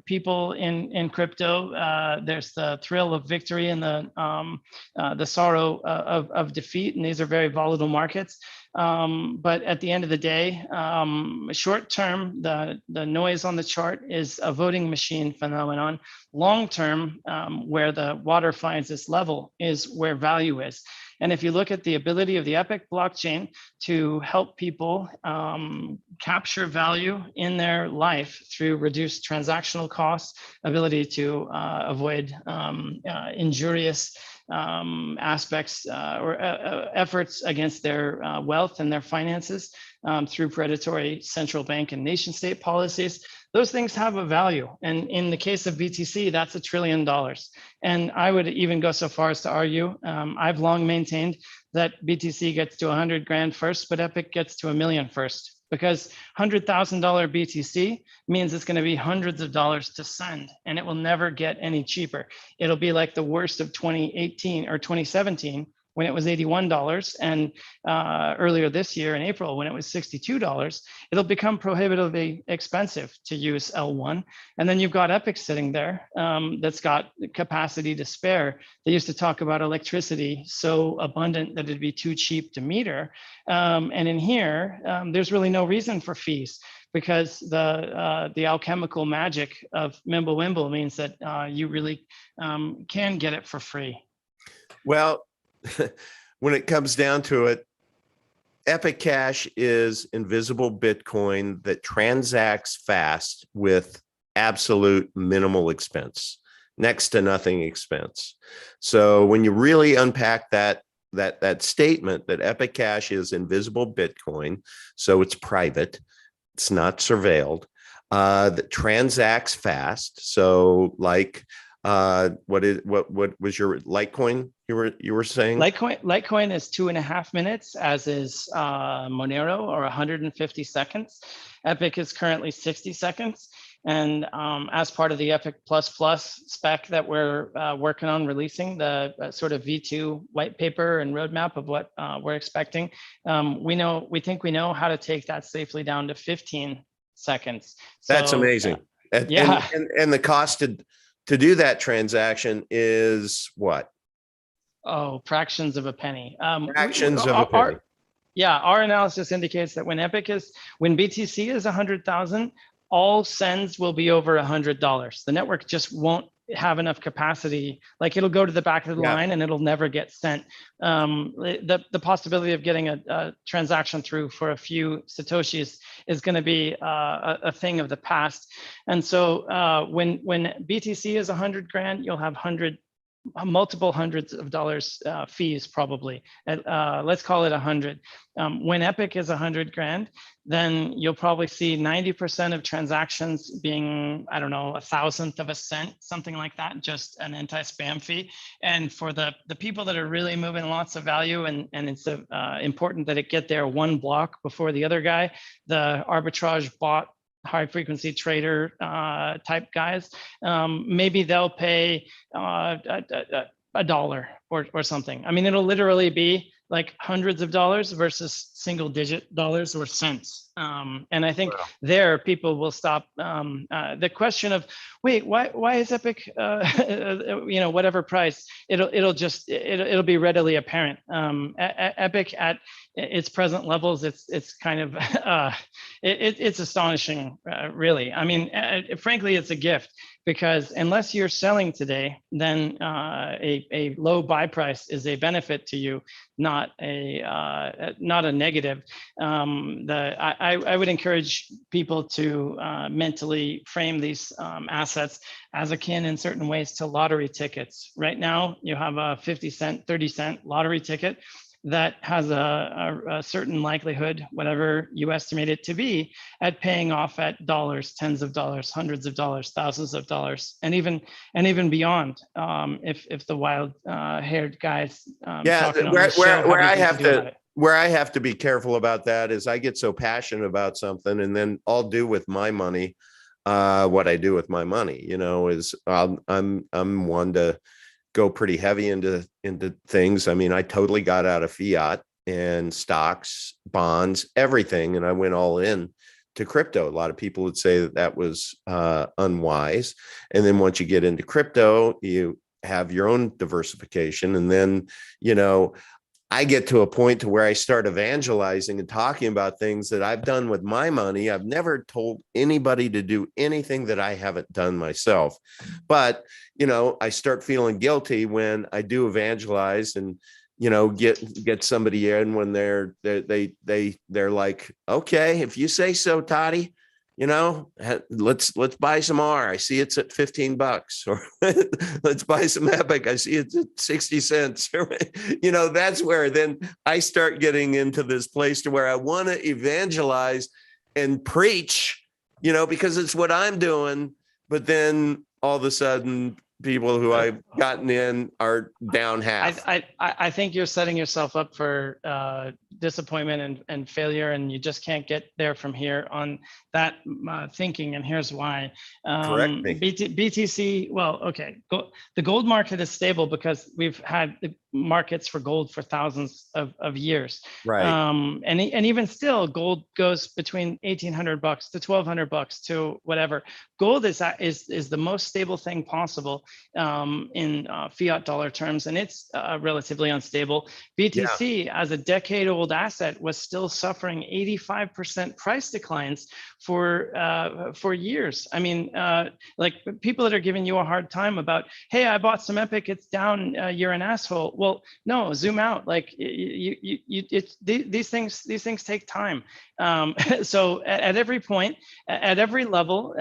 people in crypto, there's the thrill of victory and the sorrow of defeat, and these are very volatile markets. But at the end of the day, short term, the noise on the chart is a voting machine phenomenon. Long term, where the water finds its level is where value is. And if you look at the ability of the Epic blockchain to help people capture value in their life through reduced transactional costs, ability to avoid injurious aspects or efforts against their wealth and their finances through predatory central bank and nation state policies, those things have a value. And in the case of BTC, that's $1 trillion. And I would even go so far as to argue, I've long maintained that BTC gets to 100 grand first, but Epic gets to $1 million first. Because $100,000 BTC means it's going to be hundreds of dollars to send, and it will never get any cheaper. It'll be like the worst of 2018 or 2017 when it was $81, and earlier this year in April when it was $62. It'll become prohibitively expensive to use L1. And then you've got Epic sitting there that's got capacity to spare. They used to talk about electricity so abundant that it'd be too cheap to meter. And in here, there's really no reason for fees, because the alchemical magic of Mimblewimble means that you really can get it for free. Well, when it comes down to it, Epic Cash is invisible Bitcoin that transacts fast with absolute minimal expense, next to nothing expense. So when you really unpack that statement that Epic Cash is invisible Bitcoin, so it's private, it's not surveilled, that transacts fast. So like what was your Litecoin you were saying? Litecoin is 2.5 minutes, as is Monero, or 150 seconds. Epic is currently 60 seconds. And as part of the Epic Plus spec that we're working on releasing, the sort of V2 white paper and roadmap of what we're expecting, we think we know how to take that safely down to 15 seconds. That's amazing. Yeah. And the cost to do that transaction is what? Oh, fractions of a penny. Fractions of a penny. Our analysis indicates that when BTC is 100,000, all sends will be over $100. The network just won't have enough capacity. Like, it'll go to the back of the line and it'll never get sent. The possibility of getting a transaction through for a few Satoshis is going to be a thing of the past. And so when BTC is 100 grand, you'll have multiple hundreds of dollars fees probably. Let's call it 100. When Epic is 100 grand, then you'll probably see 90% of transactions being, I don't know, 1,000th of a cent, something like that, just an anti-spam fee. And for the people that are really moving lots of value, and it's important that it get there one block before the other guy, the arbitrage bot, high frequency trader type guys, maybe they'll pay $1 or something. I mean, it'll literally be like hundreds of dollars versus single digit dollars or cents. And I think there people will stop. The question of, wait, why is Epic, whatever price, it'll be readily apparent. Epic at its present levels, it's kind of it's astonishing, really. I mean, frankly, it's a gift, because unless you're selling today, then a low buy price is a benefit to you, not a negative. I would encourage people to mentally frame these assets as akin in certain ways to lottery tickets. Right now, you have a 50-cent, 30-cent lottery ticket that has a certain likelihood, whatever you estimate it to be, at paying off at dollars, tens of dollars, hundreds of dollars, thousands of dollars, and even beyond. If the wild-haired guys talking on the show where have anything to do about it. where I have to be careful about that is I get so passionate about something, and then I'll do with my money what I do with my money. You know, is I'm one to go pretty heavy into things. I mean, I totally got out of fiat and stocks, bonds, everything, and I went all in to crypto. A lot of people would say that was unwise. And then once you get into crypto, you have your own diversification. And then, you know, I get to a point to where I start evangelizing and talking about things that I've done with my money. I've never told anybody to do anything that I haven't done myself. But, you know, I start feeling guilty when I do evangelize and, you know, get somebody in when they're like, okay, if you say so, Toddy, you know, let's buy some R. I see it's at $15, or let's buy some Epic. I see it's at 60 cents. You know, that's where then I start getting into this place to where I want to evangelize and preach, you know, because it's what I'm doing. But then all of a sudden, people who I've gotten in are down half. I think you're setting yourself up for disappointment and failure, and you just can't get there from here on that thinking. And here's why. Correct me. BTC, well, okay, the gold market is stable because we've had the markets for gold for thousands of years. Right. And even still, gold goes between $1,800 to $1,200 to whatever. Gold is the most stable thing possible in fiat dollar terms, and it's relatively unstable. BTC, as a decade-old asset, was still suffering 85% price declines for years. I mean, like people that are giving you a hard time about, hey, I bought some Epic, it's down, you're an asshole. Well, no, zoom out. Like these things take time. So at every point, at every level,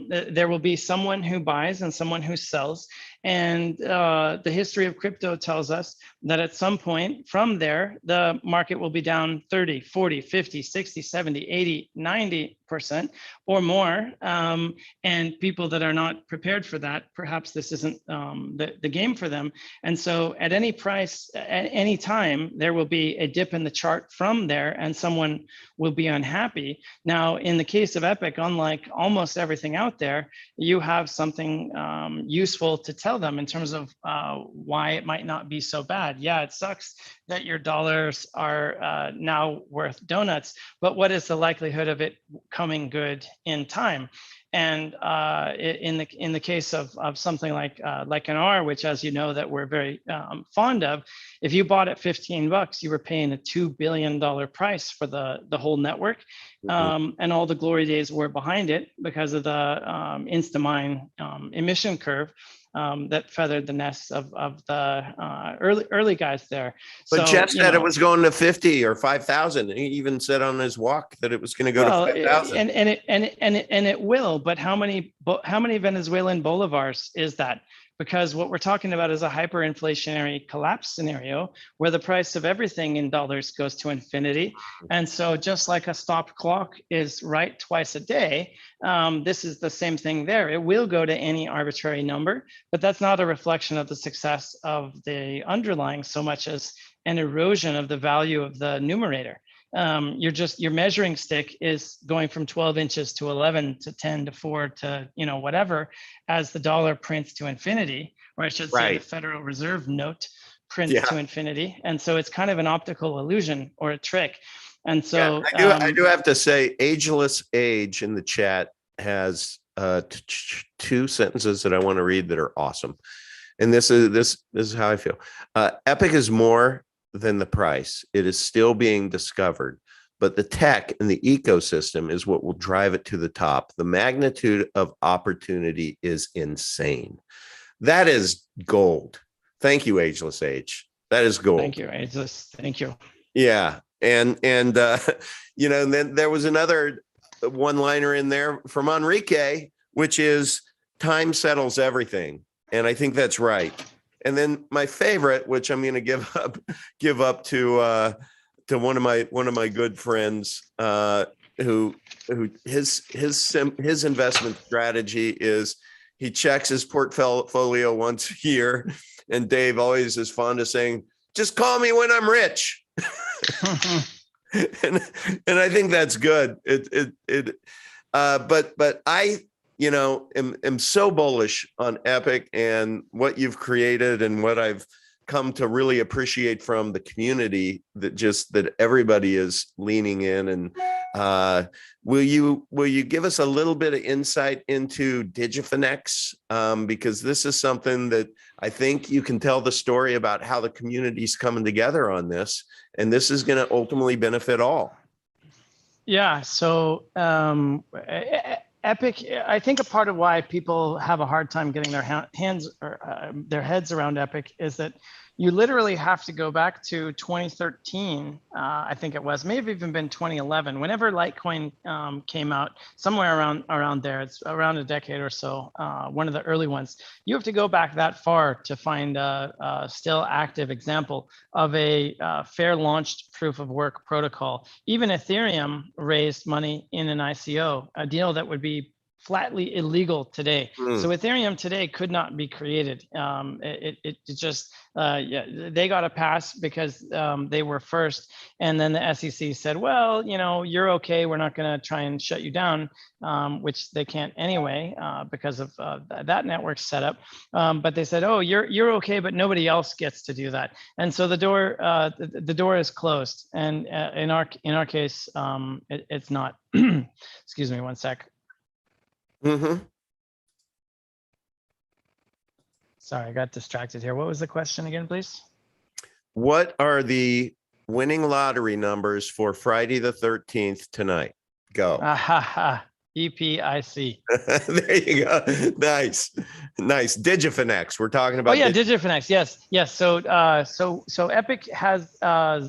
there will be someone who buys and someone who sells. And the history of crypto tells us that at some point from there, the market will be down 30, 40, 50, 60, 70, 80, 90% or more. And people that are not prepared for that, perhaps this isn't the game for them. And so at any price, at any time, there will be a dip in the chart from there and someone will be unhappy. Now, in the case of Epic, unlike almost everything out there, you have something useful to tell them in terms of why it might not be so bad. Yeah, it sucks that your dollars are now worth donuts, but what is the likelihood of it coming good in time? And in the case of something like an R, which, as you know, that we're very fond of, if you bought at $15, you were paying a $2 billion price for the whole network, and all the glory days were behind it because of the Instamine emission curve that feathered the nests of the early guys there. But so, Jeff said it was going to 50 or 5,000. He even said on his walk that it was going to go to 5,000. And it will. But how many Venezuelan bolivars is that? Because what we're talking about is a hyperinflationary collapse scenario where the price of everything in dollars goes to infinity. And so just like a stopped clock is right twice a day, this is the same thing there. It will go to any arbitrary number, but that's not a reflection of the success of the underlying so much as an erosion of the value of the numerator. Your measuring stick is going from 12 inches to 11 to 10 to 4 to, whatever, as the dollar prints to infinity, or I should say the Federal Reserve note prints to infinity. And so it's kind of an optical illusion or a trick. And so I do have to say, Ageless Age in the chat has two sentences that I want to read that are awesome. And this is how I feel. Epic is more than the price. It is still being discovered. but the tech and the ecosystem is what will drive it to the top. The magnitude of opportunity is insane. That is gold. Thank you, Ageless H. That is gold. Thank you, Ageless. Thank you. Yeah. And you know, and then there was another one-liner in there from Enrique, which is time settles everything. And I think that's right. And then my favorite, which I'm going to give up to one of my good friends, who his investment strategy is he checks his portfolio once a year, and Dave always is fond of saying, "Just call me when I'm rich." and I think that's good. But I, you know, am so bullish on Epic and what you've created and what I've come to really appreciate from the community, that everybody is leaning in. And will you give us a little bit of insight into Digifinex? Because this is something that I think you can tell the story about how the community's coming together on this, and this is going to ultimately benefit all. Yeah. So Epic, I think a part of why people have a hard time getting their their heads around Epic is that you literally have to go back to 2013. I think it was, maybe even been 2011, whenever Litecoin came out, somewhere around there. It's around a decade or so, one of the early ones. You have to go back that far to find a still active example of a fair launched proof of work protocol. Even Ethereum raised money in an ICO, a deal that would be flatly illegal today. So Ethereum today could not be created. It just, they got a pass because they were first. And then the SEC said, well, you know, you're okay. We're not going to try and shut you down, which they can't anyway because of that network setup. But they said, oh, you're okay, but nobody else gets to do that. And so the door is closed. And in our case, it's not. Excuse me, one sec. Sorry, I got distracted here. What was the question again, please? What are the winning lottery numbers for Friday the 13th tonight? Go. EPIC. There you go. Nice. Digifinex. We're talking about. Oh yeah, Digifinex. Yes. So Epic has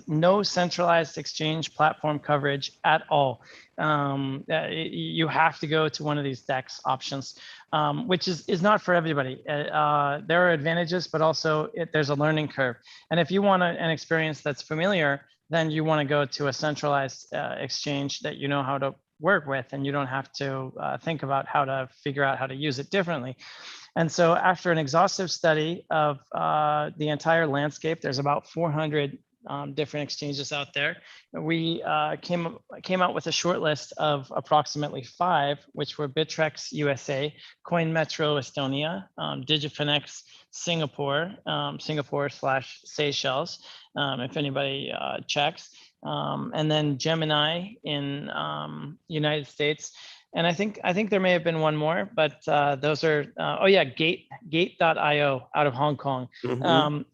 no centralized exchange platform coverage at all. You have to go to one of these DEX options, which is not for everybody. There are advantages, but also there's a learning curve. And if you want an experience that's familiar, then you want to go to a centralized exchange that you know how to work with, and you don't have to think about how to figure out how to use it differently. And so after an exhaustive study of the entire landscape, there's about 400 different exchanges out there. We came out with a short list of approximately 5, which were Bittrex USA, CoinMetro Estonia, Digifinex Singapore, Singapore/Seychelles, if anybody checks, and then Gemini in United States. And I think there may have been one more, but those are, Gate.io out of Hong Kong.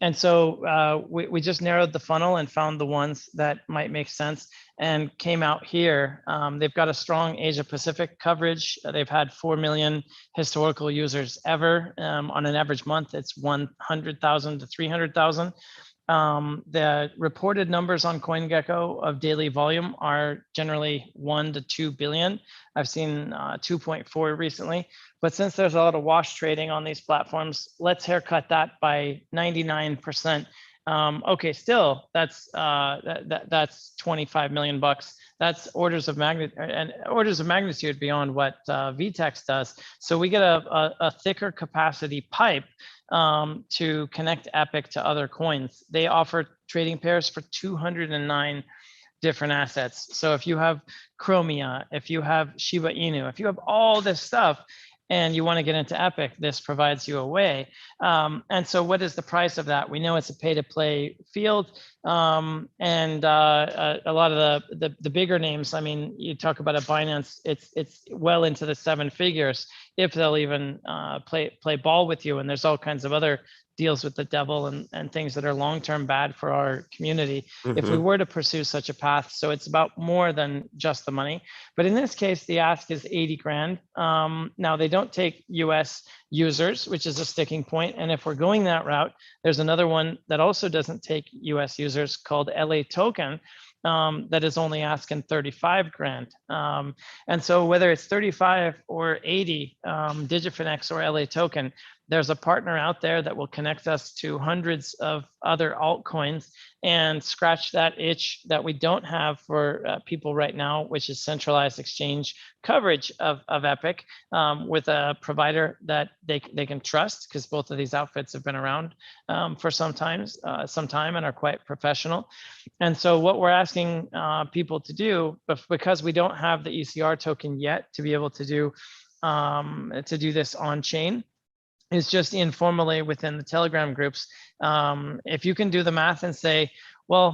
And so we just narrowed the funnel and found the ones that might make sense and came out here. They've got a strong Asia Pacific coverage. They've had 4 million historical users ever. On an average month, it's 100,000 to 300,000. The reported numbers on CoinGecko of daily volume are generally 1 to 2 billion. I've seen 2.4 recently, but since there's a lot of wash trading on these platforms, let's haircut that by 99%. Okay, still that's 25 million bucks. That's orders of magnitude beyond what VTEX does. So we get a thicker capacity pipe to connect Epic to other coins. They offer trading pairs for 209 different assets. So if you have Chromia, if you have Shiba Inu, if you have all this stuff and you want to get into Epic, this provides you a way. And so what is the price of that? We know it's a pay to play field. A lot of the bigger names, I mean, you talk about a Binance, it's well into the 7 figures if they'll even play ball with you. And there's all kinds of other deals with the devil and things that are long-term bad for our community if we were to pursue such a path. So it's about more than just the money. But in this case, the ask is 80 grand. Now they don't take US users, which is a sticking point. And if we're going that route, there's another one that also doesn't take US users called LA Token, that is only asking 35 grand. And so whether it's 35 or 80, Digifinex or LA Token, there's a partner out there that will connect us to hundreds of other altcoins and scratch that itch that we don't have for people right now, which is centralized exchange coverage of Epic with a provider that they can trust, because both of these outfits have been around for some time and are quite professional. And so what we're asking people to do, because we don't have the ECR token yet to be able to do this on chain, is just informally within the Telegram groups. If you can do the math and say, well,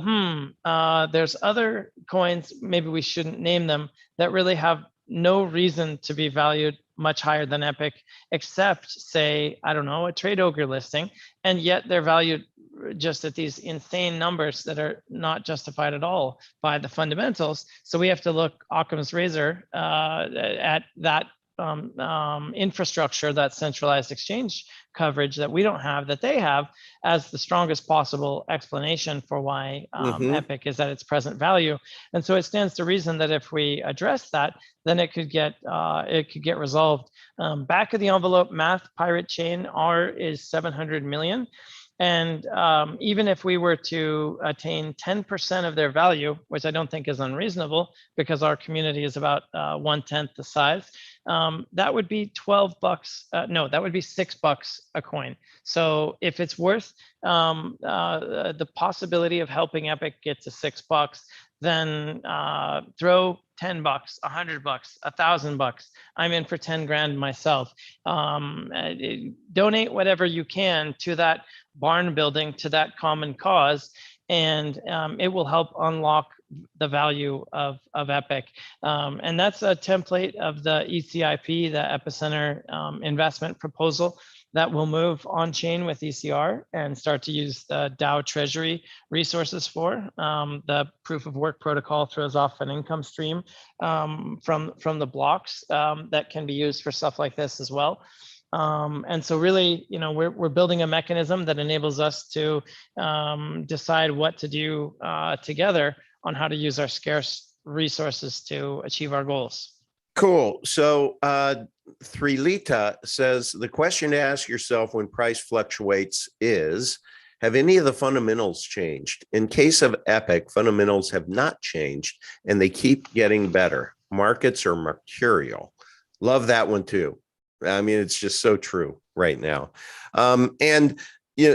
there's other coins, maybe we shouldn't name them, that really have no reason to be valued much higher than Epic, except say, I don't know, a Trade Ogre listing, and yet they're valued just at these insane numbers that are not justified at all by the fundamentals. So we have to look Occam's razor at that infrastructure, that centralized exchange coverage that we don't have, that they have, as the strongest possible explanation for why Epic is at its present value. And so it stands to reason that if we address that, then it could get resolved. Back of the envelope math, Pirate Chain R is 700 million. And even if we were to attain 10% of their value, which I don't think is unreasonable because our community is about 1/10 the size, that would be $12. No, that would be $6 a coin. So if it's worth the possibility of helping Epic get to $6, then throw $10, $100, $1,000. I'm in for 10 grand myself. Donate whatever you can to that barn building, to that common cause, and it will help unlock the value of Epic. And that's a template of the ECIP, the Epicenter investment proposal that will move on chain with ECR and start to use the DAO Treasury resources for. The proof of work protocol throws off an income stream from the blocks that can be used for stuff like this as well. And so really, we're building a mechanism that enables us to decide what to do together on how to use our scarce resources to achieve our goals. Cool. So Trilita says, the question to ask yourself when price fluctuates is, have any of the fundamentals changed? In case of Epic, fundamentals have not changed and they keep getting better. Markets are mercurial. Love that one too. I mean, it's just so true right now. And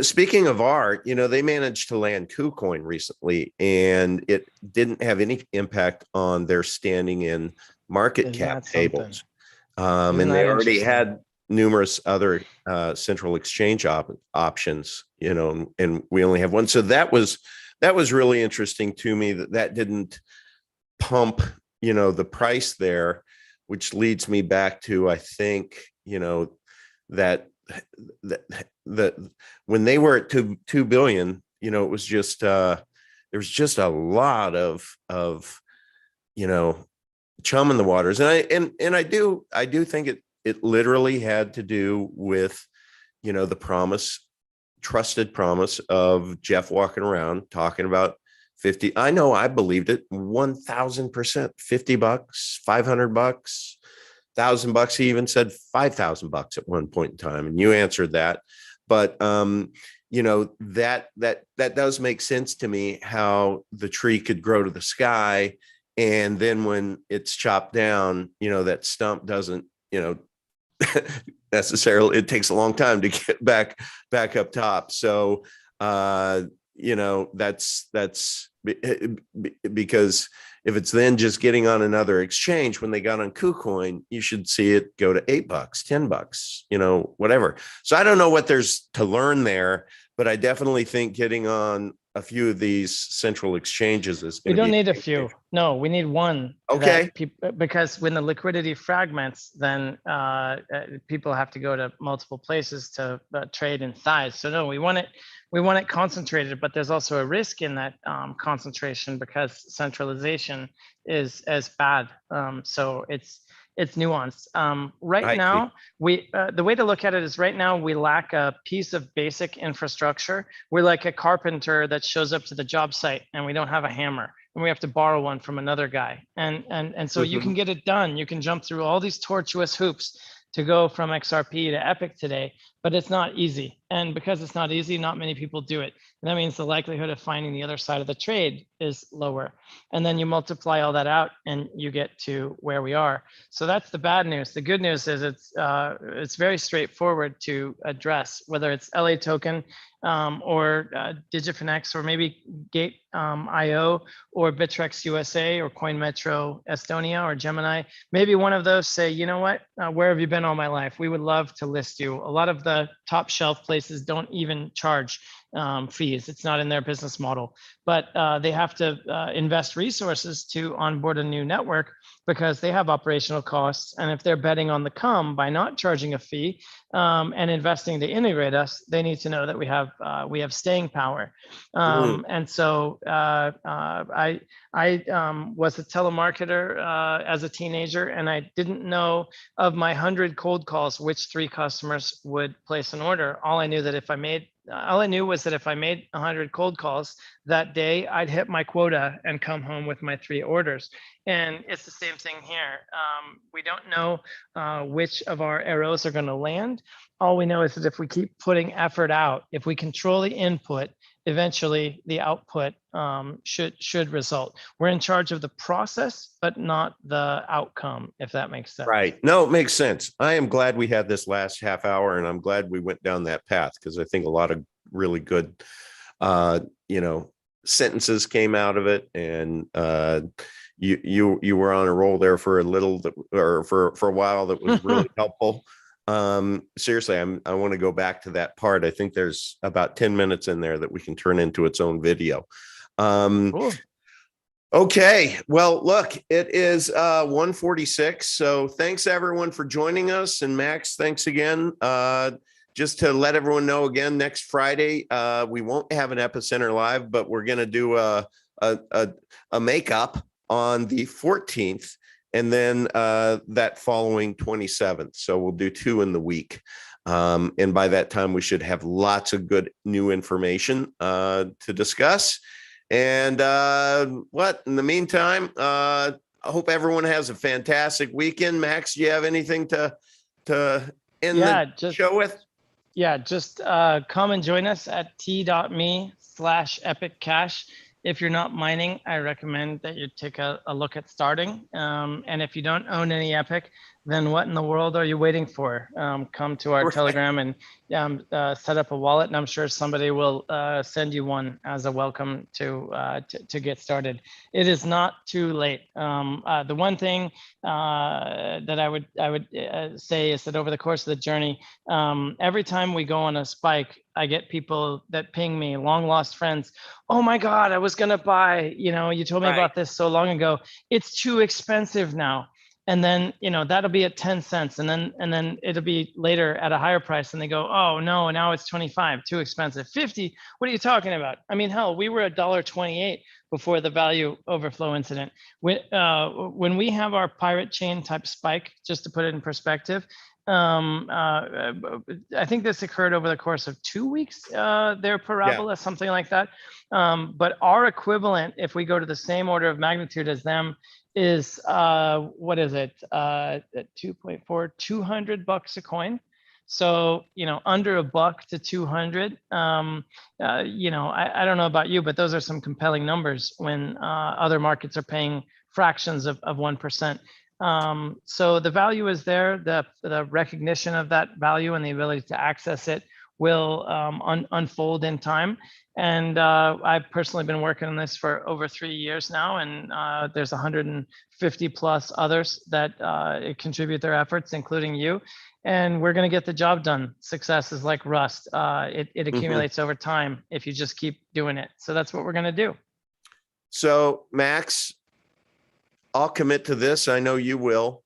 speaking of art, they managed to land KuCoin recently, and it didn't have any impact on their standing in market cap tables. And they already had numerous other central exchange options, and we only have one. So that was really interesting to me that didn't pump, the price there, which leads me back to, I think, that when they were at 2 billion, it was just there was just a lot of chum in the waters, and I do think it literally had to do with the trusted promise of Jeff walking around talking about 50. I know I believed it 1000%. $50, $500, $1,000. He even said $5,000 at one point in time, and you answered that. But that does make sense to me, how the tree could grow to the sky, and then when it's chopped down, that stump doesn't, necessarily, it takes a long time to get back up top. So that's because if it's then just getting on another exchange, when they got on KuCoin, you should see it go to $8, $10, whatever. So I don't know what there's to learn there, but I definitely think getting on a few of these central exchanges is We going to don't be need a few. No, we need one. Okay. Because when the liquidity fragments, then people have to go to multiple places to trade in size. So no, we want it concentrated, but there's also a risk in that concentration because centralization is as bad. So it's nuanced. Right I see. now, the way to look at it is right now we lack a piece of basic infrastructure. We're like a carpenter that shows up to the job site and we don't have a hammer and we have to borrow one from another guy. And so you can get it done. You can jump through all these tortuous hoops to go from XRP to Epic today, but it's not easy. And because it's not easy, not many people do it. And that means the likelihood of finding the other side of the trade is lower. And then you multiply all that out and you get to where we are. So that's the bad news. The good news is it's very straightforward to address, whether it's LA token or Digifinex or maybe Gate IO or Bittrex USA or CoinMetro Estonia or Gemini. Maybe one of those say, you know what, where have you been all my life? We would love to list you. A lot of the top shelf places don't even charge fees. It's not in their business model, but they have to invest resources to onboard a new network because they have operational costs. And if they're betting on the come by not charging a fee and investing to integrate us, they need to know that we have staying power. And so I was a telemarketer as a teenager, and I didn't know of my 100 cold calls which 3 customers would place an order. All I knew was that if I made 100 cold calls that day, I'd hit my quota and come home with my 3 orders. And it's the same thing here. We don't know which of our arrows are going to land. All we know is that if we keep putting effort out, if we control the input, eventually the output should result. We're in charge of the process, but not the outcome, if that makes sense. Right. No, it makes sense. I am glad we had this last half hour, and I'm glad we went down that path because I think a lot of really good, sentences came out of it, and you were on a roll there for a little, or for a while, that was really helpful. Seriously, I want to go back to that part. I think there's about 10 minutes in there that we can turn into its own video. Cool. Okay, well, look, it is 1:46. So thanks everyone for joining us. And Max, thanks again. Just to let everyone know again, next Friday, we won't have an Epicenter live, but we're going to do a makeup on the 14th. And then that following 27th. So we'll do 2 in the week. And by that time, we should have lots of good new information to discuss. And in the meantime, I hope everyone has a fantastic weekend. Max, do you have anything to end the show with? Yeah, just come and join us at t.me/epiccash. If you're not mining, I recommend that you take a look at starting. And if you don't own any Epic, then what in the world are you waiting for? Come to our Telegram and set up a wallet, and I'm sure somebody will send you one as a welcome to get started. It is not too late. The one thing that I would say is that over the course of the journey, every time we go on a spike, I get people that ping me, long lost friends. Oh my God, I was gonna buy, you told me about this so long ago. It's too expensive now. And then, that'll be at 10 cents and then it'll be later at a higher price. And they go, oh no, now it's 25, too expensive. 50, what are you talking about? I mean, hell, we were $1.28 before the value overflow incident. When we have our pirate chain type spike, just to put it in perspective, I think this occurred over the course of 2 weeks, their parabola, something like that. But our equivalent, if we go to the same order of magnitude as them, is what is it? 2.4, $200 a coin. So, under $1 to 200. I don't know about you, but those are some compelling numbers when other markets are paying fractions of 1%. So the value is there, the recognition of that value and the ability to access it will unfold in time. And I've personally been working on this for over 3 years now, and there's 150 plus others that contribute their efforts, including you. And we're going to get the job done. Success is like rust. It accumulates over time if you just keep doing it. So that's what we're going to do. So Max, I'll commit to this. I know you will.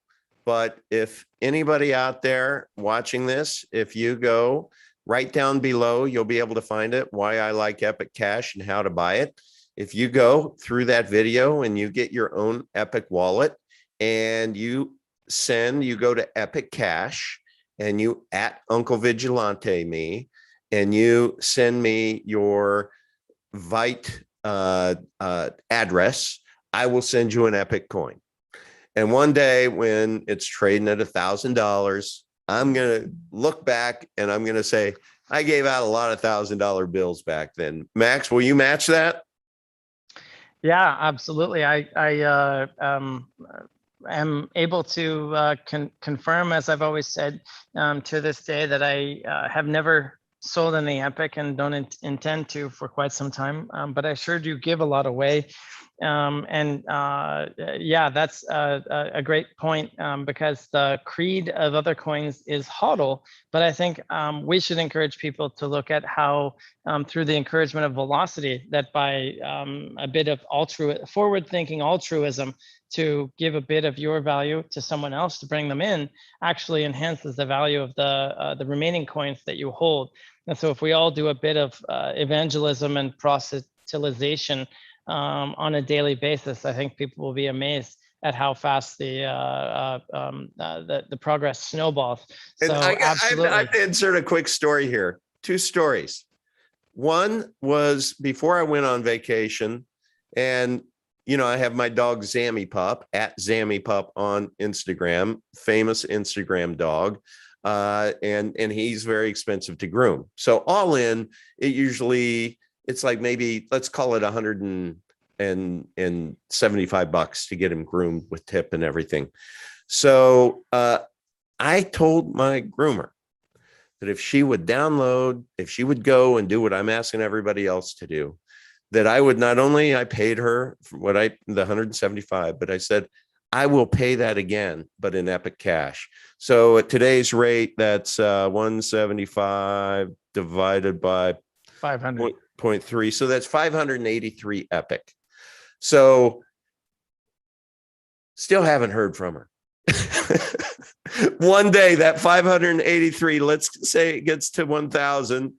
But if anybody out there watching this, if you go right down below, you'll be able to find it, why I like Epic Cash and how to buy it. If you go through that video and you get your own Epic wallet and you go to Epic Cash and you at Uncle Vigilante me, and you send me your Vite address, I will send you an Epic coin. And one day when it's trading at $1,000, I'm going to look back and I'm going to say, I gave out a lot of $1,000 bills back then. Max, will you match that? Yeah, absolutely. I am able to confirm, as I've always said to this day, that I have never sold any Epic and don't intend to for quite some time. But I sure do give a lot away. Yeah, that's a great point, because the creed of other coins is hodl. But I think we should encourage people to look at how, through the encouragement of velocity, that by a bit of forward-thinking altruism, to give a bit of your value to someone else to bring them in, actually enhances the value of the remaining coins that you hold. And so if we all do a bit of evangelism and proselytization on a daily basis, I think people will be amazed at how fast the progress snowballs. So absolutely. I have to insert a quick story here. 2 stories. One was before I went on vacation, and I have my dog Zammy Pup, at Zammy Pup on Instagram, famous Instagram dog. And he's very expensive to groom. So all in, it's like maybe, let's call it $175 to get him groomed with tip and everything. So I told my groomer that if she would go and do what I'm asking everybody else to do, that I would I paid her for the 175, but I said, I will pay that again, but in Epic Cash. So at today's rate, that's 175 divided by 500.3. So that's 583 Epic. So still haven't heard from her. One day that 583, let's say it gets to 1,000,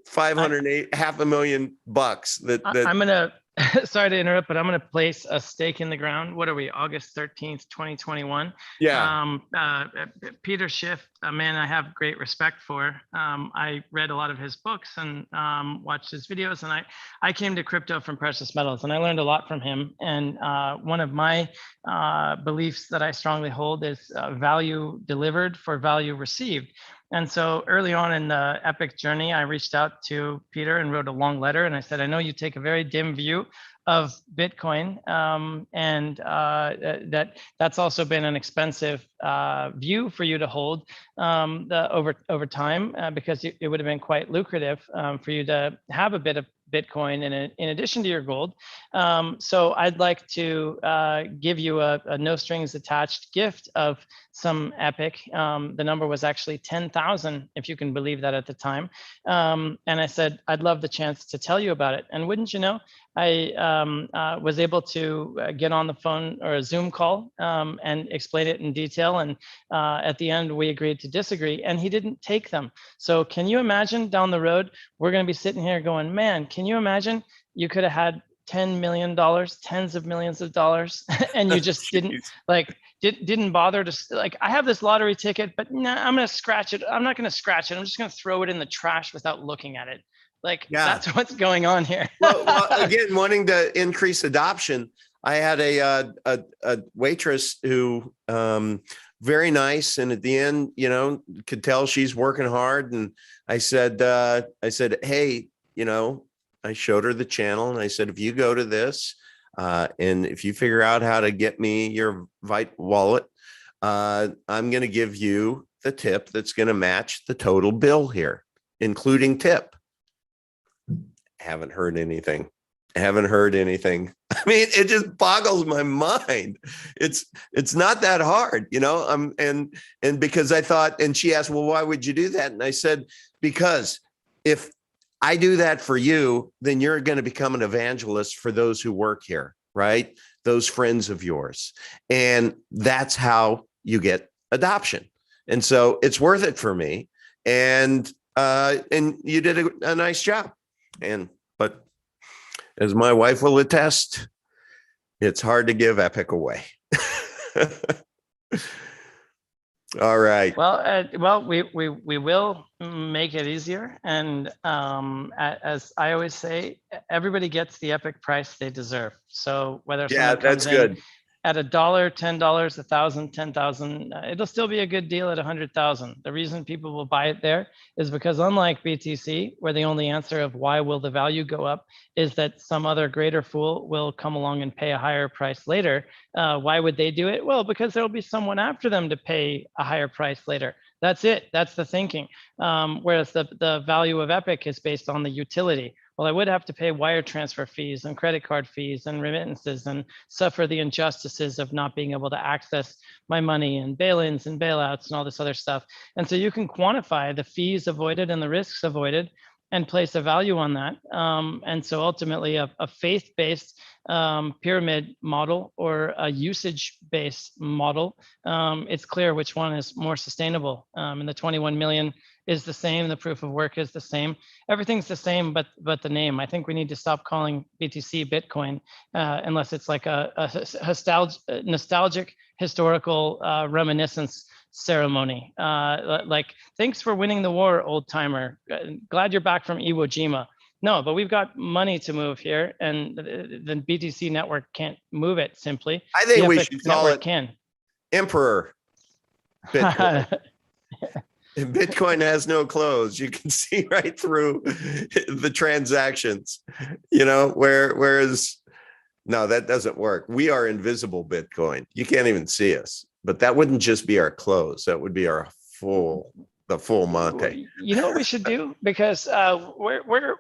508, $500,000 I'm gonna sorry to interrupt, but I'm gonna place a stake in the ground. What are we, August 13th, 2021? Yeah. Peter Schiff, a man I have great respect for. I read a lot of his books and watched his videos, and I came to crypto from precious metals, and I learned a lot from him. And one of my beliefs that I strongly hold is value delivered for value received. And so early on in the Epic journey, I reached out to Peter and wrote a long letter. And I said, I know you take a very dim view of Bitcoin, and that's also been an expensive view for you to hold over time, because it would have been quite lucrative for you to have a bit of Bitcoin in addition to your gold. So I'd like to give you a no strings attached gift of some Epic. The number was actually 10,000, if you can believe that at the time. And I said, I'd love the chance to tell you about it. And wouldn't you know, I was able to get on the phone or a Zoom call and explain it in detail. And at the end, we agreed to disagree, and he didn't take them. So can you imagine down the road, we're going to be sitting here going, man, can you imagine you could have had $10 million, tens of millions of dollars, and you just didn't bother to, I have this lottery ticket, but nah, I'm going to scratch it. I'm not going to scratch it. I'm just going to throw it in the trash without looking at it. That's what's going on here. well, again, wanting to increase adoption, I had a waitress who, very nice, and at the end, could tell she's working hard. And I said, hey, I showed her the channel, and I said, if you go to this, and if you figure out how to get me your Vite wallet, I'm going to give you the tip that's going to match the total bill here. including tip. Haven't heard anything. Haven't heard anything. I mean, it just boggles my mind. It's not that hard, you know. And because I thought, and she asked, well, why would you do that? And I said, because if I do that for you, then you're going to become an evangelist for those who work here, right? Those friends of yours. And that's how you get adoption. And so it's worth it for me. And you did a nice job. But as my wife will attest, it's hard to give Epic away. All right. Well, we will make it easier, and as I always say, everybody gets the Epic price they deserve. So whether someone comes in at $1, $10, 1,000, 10,000, it'll still be a good deal at 100,000. The reason people will buy it there is because, unlike BTC, where the only answer of why will the value go up is that some other greater fool will come along and pay a higher price later. Why would they do it? Well, because there'll be someone after them to pay a higher price later. That's it. That's the thinking. Whereas the value of Epic is based on the utility. Well, I would have to pay wire transfer fees and credit card fees and remittances and suffer the injustices of not being able to access my money and bail-ins and bailouts and all this other stuff. And so you can quantify the fees avoided and the risks avoided and place a value on that. And so ultimately a faith-based pyramid model or a usage-based model, it's clear which one is more sustainable. And the 21 million is the same, the proof of work is the same. Everything's the same, but the name. I think we need to stop calling BTC Bitcoin unless it's like a nostalgic historical reminiscence ceremony. Like, thanks for winning the war, old timer. Glad you're back from Iwo Jima. No, but we've got money to move here, and the BTC network can't move it simply. I think we should call it Emperor Bitcoin. Bitcoin has no clothes. You can see right through the transactions, you know, whereas no, that doesn't work. We are invisible Bitcoin. You can't even see us, but that wouldn't just be our clothes. That would be the full Monte. You know what we should do? Because we're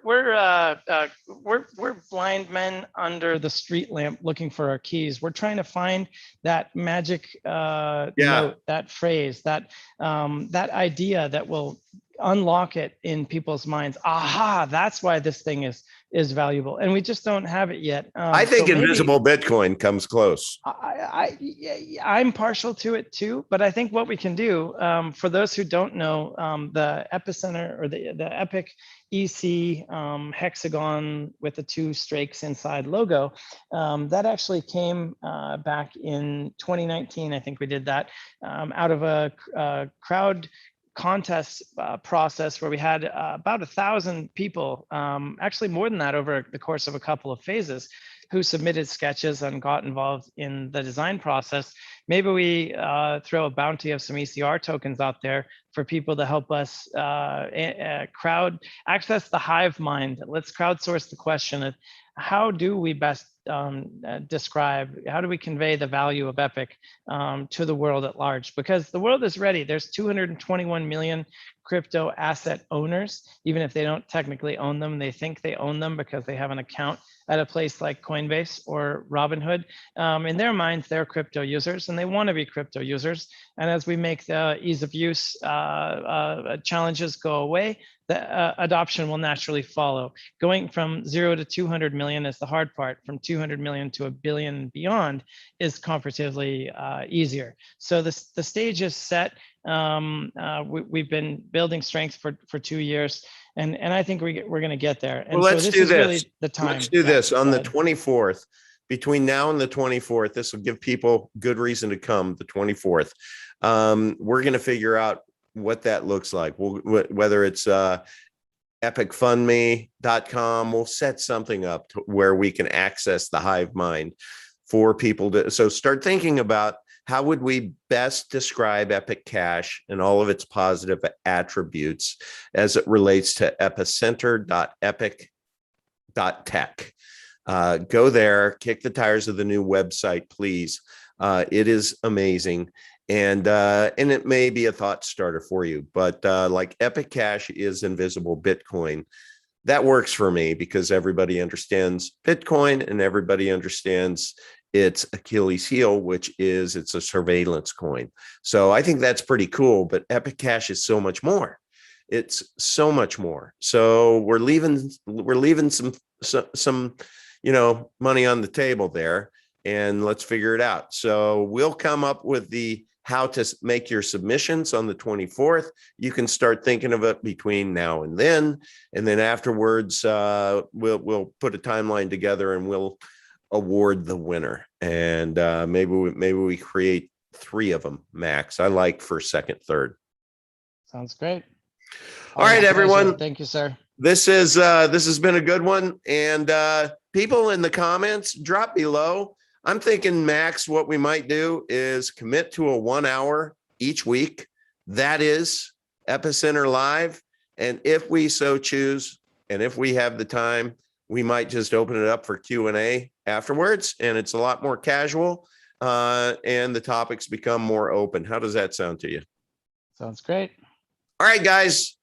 blind men under the street lamp looking for our keys. We're trying to find that magic note, that phrase, that idea that will unlock it in people's minds. Aha, that's why this thing is valuable, and we just don't have it yet. I think so invisible Bitcoin comes close. I'm partial to it too, but I think what we can do, for those who don't know, the Epicenter or the Epic EC hexagon with the 2 strakes inside logo, that actually came back in 2019. I think we did that out of a crowd contest process where we had about 1,000 people, actually more than that over the course of a couple of phases, who submitted sketches and got involved in the design process. Maybe we throw a bounty of some ECR tokens out there for people to help us crowd access the hive mind. Let's crowdsource the question of how do we best describe, how do we convey the value of Epic to the world at large? Because the world is ready. There's 221 million crypto asset owners. Even if they don't technically own them, they think they own them because they have an account at a place like Coinbase or Robinhood. In their minds, they're crypto users and they want to be crypto users. And as we make the ease of use challenges go away, the adoption will naturally follow. Going from 0 to 200 million is the hard part. From 200 million to 1 billion and beyond is comparatively easier. So the stage is set. We've been building strength for 2 years, and I think we're going to get there. And well, let's so this do is this. Really the time. Let's do this on the 24th. Between now and the 24th, this will give people good reason to come. The 24th, we're going to figure out what that looks like. Whether it's epicfundme.com, we'll set something up to where we can access the hive mind for people to. So start thinking about how would we best describe Epic Cash and all of its positive attributes as it relates to epicenter.epic.tech. Go there, kick the tires of the new website, please. It is amazing. And it may be a thought starter for you, but like Epic Cash is invisible Bitcoin. That works for me because everybody understands Bitcoin and everybody understands its Achilles heel, which is it's a surveillance coin. So I think that's pretty cool, but Epic Cash is so much more. It's so much more. So we're leaving some money on the table there, and let's figure it out. So we'll come up with the how to make your submissions on the 24th. You can start thinking of it between now and then afterwards, we'll put a timeline together and we'll award the winner. And maybe we create 3 of them max. I like first, second, third. Sounds great. All right, everyone. Thank you, sir. This has been a good one. And people in the comments, drop below. I'm thinking, Max, what we might do is commit to a 1 hour each week. That is Epicenter Live. And if we so choose, and if we have the time, we might just open it up for Q&A afterwards. And it's a lot more casual, and the topics become more open. How does that sound to you? Sounds great. All right, guys.